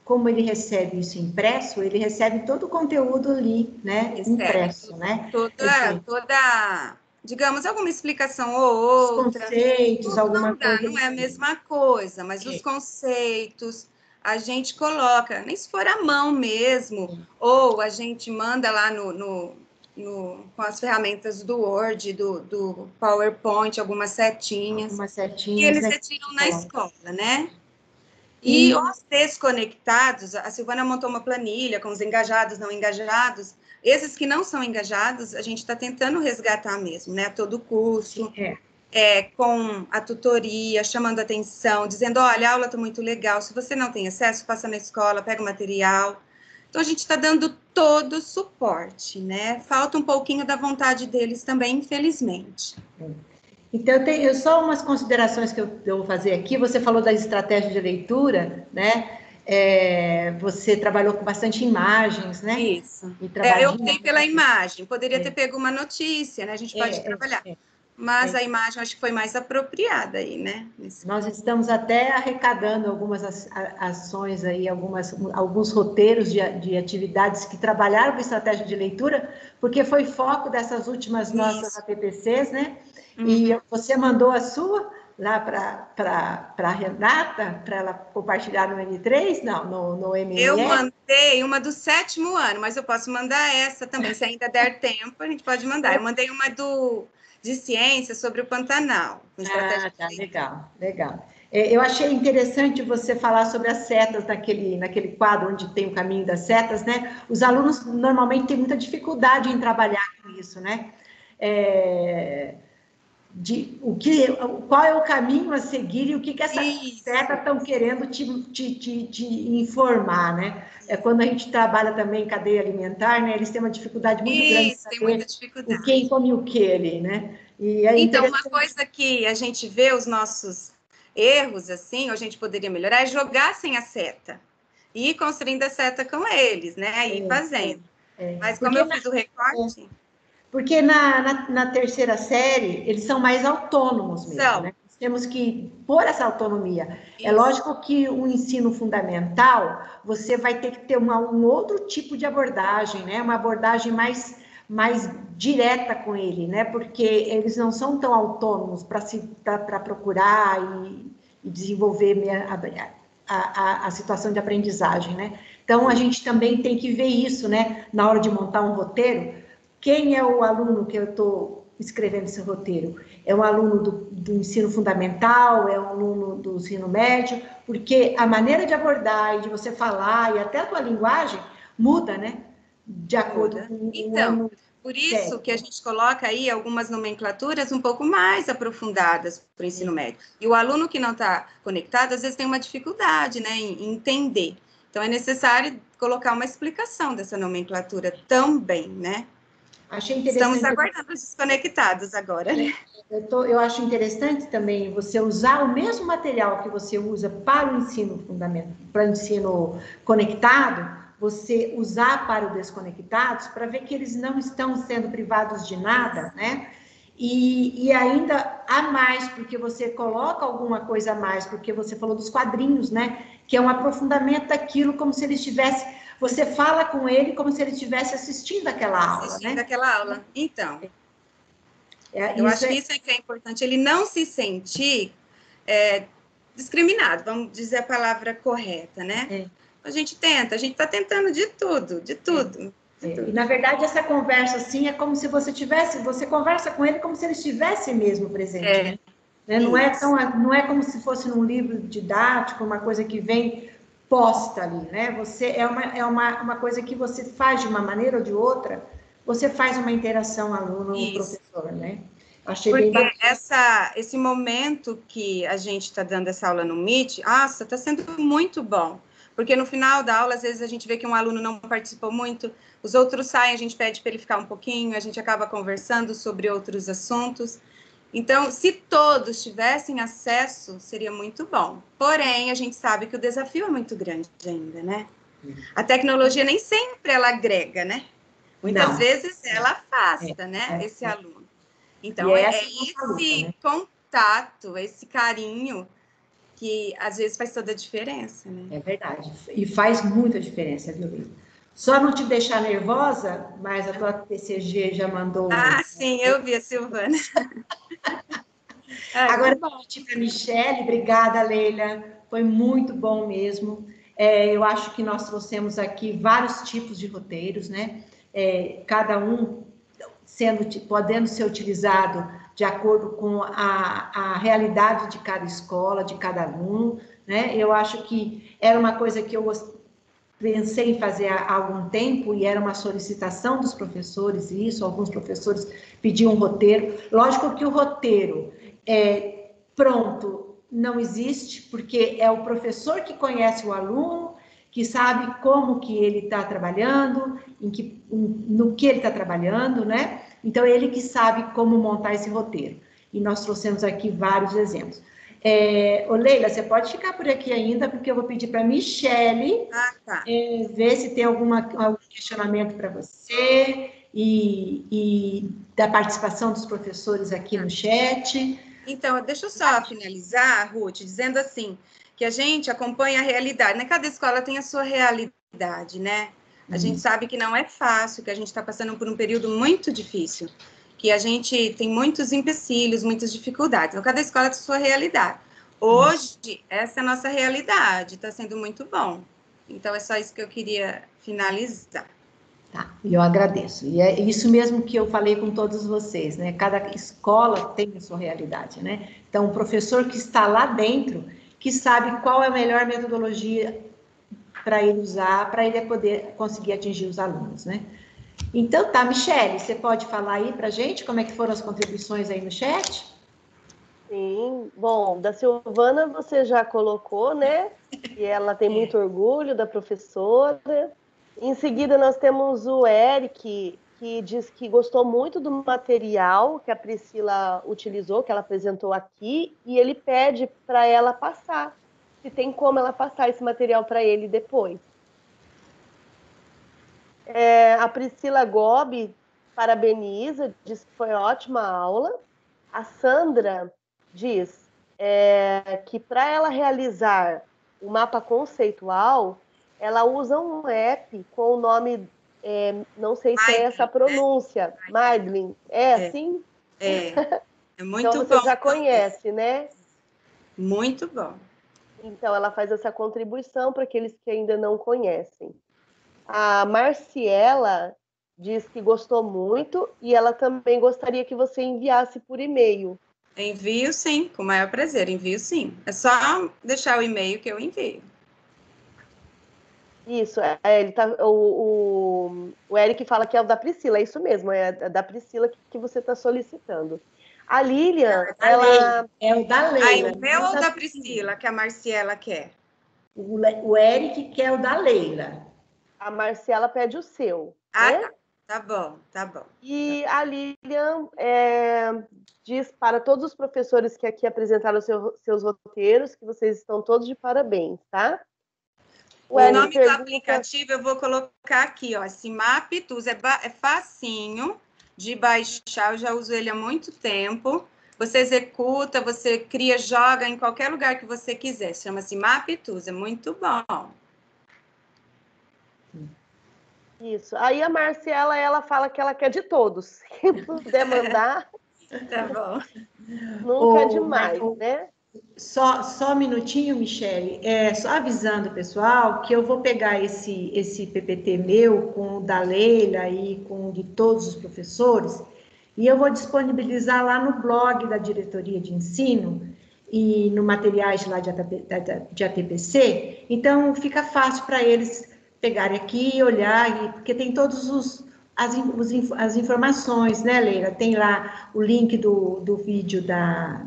como ele recebe isso impresso, ele recebe todo o conteúdo ali, né, impresso, né? Toda, digamos, alguma explicação ou outra. Os conceitos, alguma coisa. Não é a mesma coisa, mas os conceitos a gente coloca, nem se for à mão mesmo, ou a gente manda lá com as ferramentas do Word, do PowerPoint, algumas setinhas. Que eles retiram na escola, né? E os desconectados, a Silvana montou uma planilha com os engajados, não engajados. Esses que não são engajados, a gente está tentando resgatar mesmo, né? A todo custo, com a tutoria, chamando atenção, dizendo, olha, a aula está muito legal, se você não tem acesso, passa na escola, pega o material. Então, a gente está dando todo o suporte, né? Falta um pouquinho da vontade deles também, infelizmente. Então, eu só umas considerações que eu vou fazer aqui. Você falou da estratégia de leitura, né? Você trabalhou com bastante imagens, né? Isso. Eu optei pela imagem. Poderia ter pego uma notícia, né? A gente pode trabalhar. mas a imagem acho que foi mais apropriada aí, né? Nós estamos até arrecadando algumas ações aí, alguns roteiros de atividades que trabalharam com estratégia de leitura, porque foi foco dessas últimas nossas APPCs, né? E você mandou a sua lá para a Renata, para ela compartilhar no N3? Não, no MMS? Eu mandei uma do 7º ano, mas eu posso mandar essa também, se ainda der tempo, a gente pode mandar. Eu mandei uma de ciência sobre o Pantanal. Tá, legal. Eu achei interessante você falar sobre as setas naquele quadro onde tem o caminho das setas, né? Os alunos normalmente têm muita dificuldade em trabalhar com isso, né? Qual é o caminho a seguir e o que essas setas estão querendo te informar, né? Quando a gente trabalha também em cadeia alimentar, né? Eles têm uma dificuldade muito grande de saber tem muita dificuldade. quem come o que ali, né? Então, uma coisa que a gente vê os nossos erros, assim, ou a gente poderia melhorar, é jogar sem a seta. E ir construindo a seta com eles, né? E ir fazendo. Mas como eu fiz o recorte... Porque na terceira série, eles são mais autônomos mesmo, né? Nós temos que pôr essa autonomia. Isso. É lógico que o ensino fundamental, você vai ter que ter um outro tipo de abordagem, né? Uma abordagem mais direta com ele, né? Porque eles não são tão autônomos para procurar e desenvolver a situação de aprendizagem, né? Então, a gente também tem que ver isso, né? Na hora de montar um roteiro. Quem é o aluno que eu estou escrevendo esse roteiro? É um aluno do ensino fundamental? É um aluno do ensino médio? Porque a maneira de abordar e de você falar e até a tua linguagem muda, né? De acordo com o ano. Por isso que a gente coloca aí algumas nomenclaturas um pouco mais aprofundadas para o ensino médio. E o aluno que não está conectado, às vezes tem uma dificuldade, né, em entender. Então, é necessário colocar uma explicação dessa nomenclatura também, né? Achei interessante. Estamos aguardando os desconectados agora, né? Eu acho interessante também você usar o mesmo material que você usa para o ensino fundamental, para o ensino conectado, você usar para o desconectados, para ver que eles não estão sendo privados de nada, né? E ainda há mais, porque você coloca alguma coisa a mais, porque você falou dos quadrinhos, né? Que é um aprofundamento daquilo, como se ele estivesse... Você fala com ele como se ele estivesse assistindo aquela aula, assistindo aquela aula. Então, eu acho que isso é que é importante. Ele não se sentir discriminado, vamos dizer a palavra correta, né? A gente está tentando de tudo. E, na verdade, essa conversa, assim, é como se você conversa com ele como se ele estivesse mesmo presente, né? Não é como se fosse num livro didático, uma coisa que vem posta ali, né? É uma coisa que você faz de uma maneira ou de outra, você faz uma interação aluno-professor, né? Achei bem bacana. Esse momento que a gente está dando essa aula no Meet, está sendo muito bom. Porque no final da aula, às vezes, a gente vê que um aluno não participou muito, os outros saem, a gente pede para ele ficar um pouquinho, a gente acaba conversando sobre outros assuntos. Então, se todos tivessem acesso, seria muito bom. Porém, a gente sabe que o desafio é muito grande ainda, né? A tecnologia nem sempre ela agrega, né? Muitas vezes ela afasta, né? Esse aluno. Então, esse contato, esse carinho, que às vezes faz toda a diferença, né? É verdade. E faz muita diferença, viu, Lívia? Só não te deixar nervosa, mas a tua TCG já mandou... sim, eu vi a Silvana. Agora, eu vou pedir para a Michele. Obrigada, Leila. Foi muito bom mesmo. Eu acho que nós trouxemos aqui vários tipos de roteiros, né? Cada um podendo ser utilizado de acordo com a realidade de cada escola, de cada aluno, né? Eu acho que era uma coisa que eu pensei em fazer há algum tempo e era uma solicitação dos professores, alguns professores pediam um roteiro. Lógico que o roteiro pronto não existe, porque é o professor que conhece o aluno, que sabe como que ele está trabalhando, no que ele está trabalhando, né? Então, ele que sabe como montar esse roteiro. E nós trouxemos aqui vários exemplos. Leila, você pode ficar por aqui ainda, porque eu vou pedir para a Michele ver se tem algum questionamento para você, e da participação dos professores aqui no chat. Então, deixa eu só finalizar, Ruth, dizendo assim, que a gente acompanha a realidade, né? Cada escola tem a sua realidade, né? A gente sabe que não é fácil, que a gente está passando por um período muito difícil, que a gente tem muitos empecilhos, muitas dificuldades. Então, cada escola tem a sua realidade. Hoje, essa é a nossa realidade, está sendo muito bom. Então, é só isso que eu queria finalizar. Tá, eu agradeço. E é isso mesmo que eu falei com todos vocês, né? Cada escola tem a sua realidade, né? Então, o professor que está lá dentro, que sabe qual é a melhor metodologia para ele usar, para ele poder conseguir atingir os alunos, né? Então, tá, Michele, você pode falar aí para a gente como é que foram as contribuições aí no chat? Sim, bom, da Silvana você já colocou, né? E ela tem muito orgulho da professora. Em seguida, nós temos o Eric, que diz que gostou muito do material que a Priscila utilizou, que ela apresentou aqui, e ele pede para ela passar, se tem como ela passar esse material para ele depois. A Priscila Gobi parabeniza, diz que foi ótima aula. A Sandra diz que para ela realizar o mapa conceitual, ela usa um app com o nome, não sei se é essa a pronúncia, Maglin. Assim? É muito então, você bom. já conhece, né? Muito bom. Então, ela faz essa contribuição para aqueles que ainda não conhecem. A Marciela diz que gostou muito e ela também gostaria que você enviasse por e-mail. Envio sim, com o maior prazer, envio sim. É só deixar o e-mail que eu envio. Isso, ele tá, o Eric fala que é o da Priscila, é isso mesmo, é da Priscila que você está solicitando. A Lilian, ela... É o da Leila. O meu ou da Priscila, que a Marciela quer? O Eric quer o da Leila. A Marciela pede o seu, né? Tá bom, tá bom. E a Lilian diz para todos os professores que aqui apresentaram seus roteiros que vocês estão todos de parabéns, tá? O nome do aplicativo eu vou colocar aqui, ó, Cimap Tools, é facinho de baixar, eu já uso ele há muito tempo. Você executa, você cria, joga em qualquer lugar que você quiser. Chama-se Cimap Tools, é muito bom. Isso. Aí a Marciela, ela fala que ela quer de todos. Quem puder mandar. Tá bom. Nunca é demais, né? Só um minutinho, Michele. Só avisando, pessoal, que eu vou pegar esse PPT meu com o da Leila e com o de todos os professores e eu vou disponibilizar lá no blog da Diretoria de Ensino e no materiais lá de ATPC. Então, fica fácil para eles pegarem aqui e olhar, porque tem todos as informações, né, Leila? Tem lá o link do vídeo da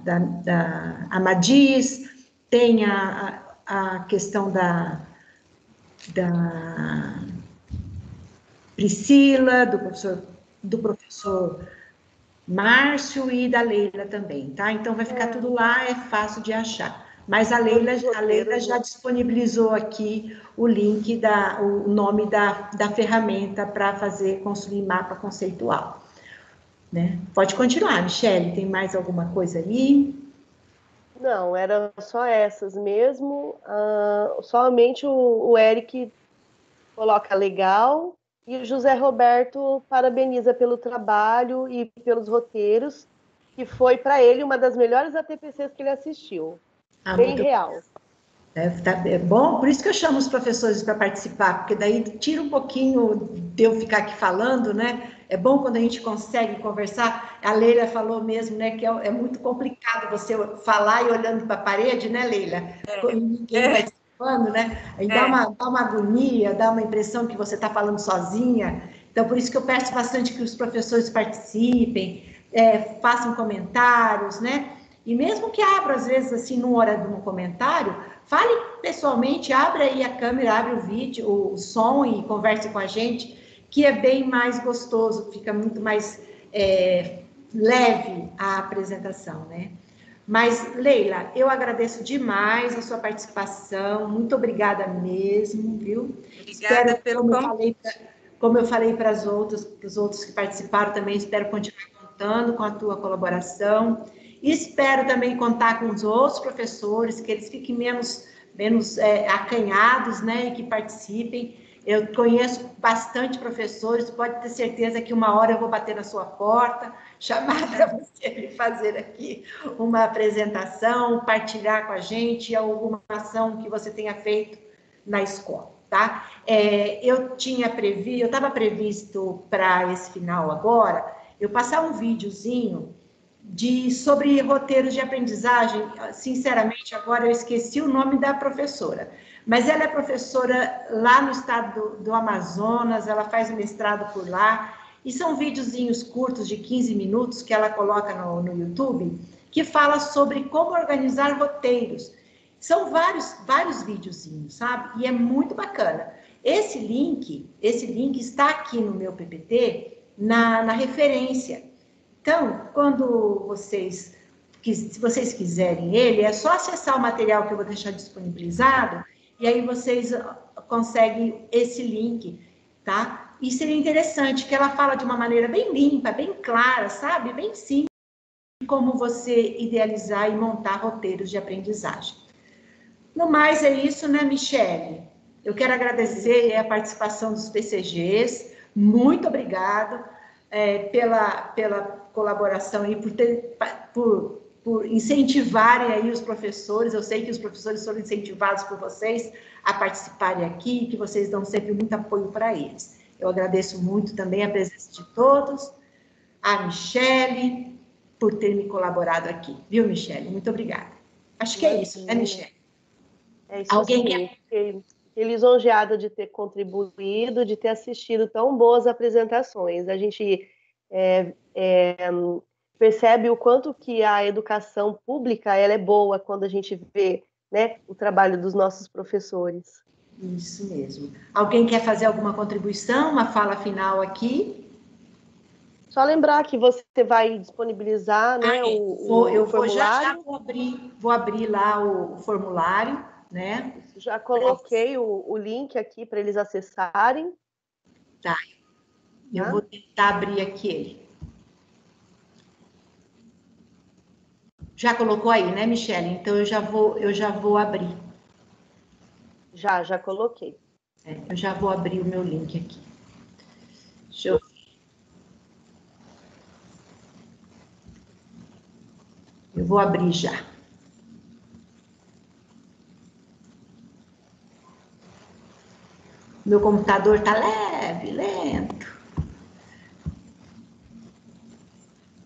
Amadis, tem a questão da Priscila, do professor Márcio e da Leila também, tá? Então vai ficar tudo lá, é fácil de achar. Mas a Leila já disponibilizou aqui o link, o nome da ferramenta para construir mapa conceitual. Né? Pode continuar, Michele, tem mais alguma coisa ali? Não, era só essas mesmo. Somente o Eric coloca legal e o José Roberto parabeniza pelo trabalho e pelos roteiros, que foi para ele uma das melhores ATPCs que ele assistiu. Bem real. É bom, por isso que eu chamo os professores para participar, porque daí tira um pouquinho de eu ficar aqui falando, né? É bom quando a gente consegue conversar. A Leila falou mesmo, né, que é muito complicado você falar e olhando para a parede, né, Leila? Ninguém participando, né? Aí dá uma agonia, dá uma impressão que você está falando sozinha. Então, por isso que eu peço bastante que os professores participem, façam comentários, né? E mesmo que abra, às vezes, assim, num comentário, fale pessoalmente, abre aí a câmera, abre o vídeo, o som e converse com a gente, que é bem mais gostoso, fica muito mais leve a apresentação, né? Mas, Leila, eu agradeço demais a sua participação, muito obrigada mesmo, viu? Obrigada pelo convite. Como eu falei para os outros que participaram também, espero continuar contando com a tua colaboração. E espero também contar com os outros professores, que eles fiquem menos acanhados, né, e que participem. Eu conheço bastante professores, pode ter certeza que uma hora eu vou bater na sua porta, chamar para você vir fazer aqui uma apresentação, partilhar com a gente alguma ação que você tenha feito na escola, tá? Eu estava previsto para esse final agora, eu passar um videozinho sobre roteiros de aprendizagem. Sinceramente, agora eu esqueci o nome da professora, mas ela é professora lá no estado do Amazonas, ela faz o mestrado por lá, e são videozinhos curtos de 15 minutos que ela coloca no YouTube, que fala sobre como organizar roteiros. São vários videozinhos, sabe? E é muito bacana. Esse link está aqui no meu PPT, na referência. Então, se vocês quiserem ele, é só acessar o material que eu vou deixar disponibilizado, e aí vocês conseguem esse link, tá? E seria interessante que ela fala de uma maneira bem limpa, bem clara, sabe? Bem simples, como você idealizar e montar roteiros de aprendizagem. No mais, é isso, né, Michele? Eu quero agradecer a participação dos PCGs, muito obrigado pela colaboração e por incentivarem aí os professores. Eu sei que os professores foram incentivados por vocês a participarem aqui, que vocês dão sempre muito apoio para eles. Eu agradeço muito também a presença de todos, a Michele, por ter me colaborado aqui. Viu, Michele? Muito obrigada. Acho que é isso, né, Michele? É isso. Alguém quer? Fiquei lisonjeada de ter contribuído, de ter assistido tão boas apresentações. A gente percebe o quanto que a educação pública ela é boa quando a gente vê, né, o trabalho dos nossos professores. Isso mesmo. Alguém quer fazer alguma contribuição, uma fala final aqui? Só lembrar que você vai disponibilizar, né, o formulário. Vou abrir lá o formulário, né? Já coloquei o link aqui para eles acessarem. Tá. Eu vou tentar abrir aqui ele. Já colocou aí, né, Michele? Então eu já vou abrir. Já coloquei. Eu já vou abrir o meu link aqui. Deixa eu ver. Eu vou abrir já. Meu computador tá lento.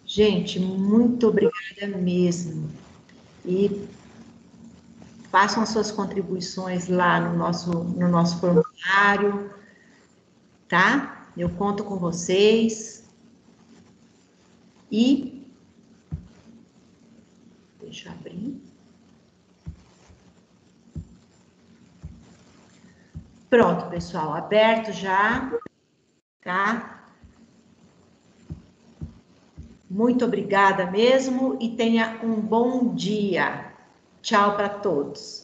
Gente, muito obrigada mesmo. E façam as suas contribuições lá no nosso formulário, tá? Eu conto com vocês. E deixa eu abrir. Pronto, pessoal, aberto já, tá? Muito obrigada mesmo e tenha um bom dia. Tchau para todos.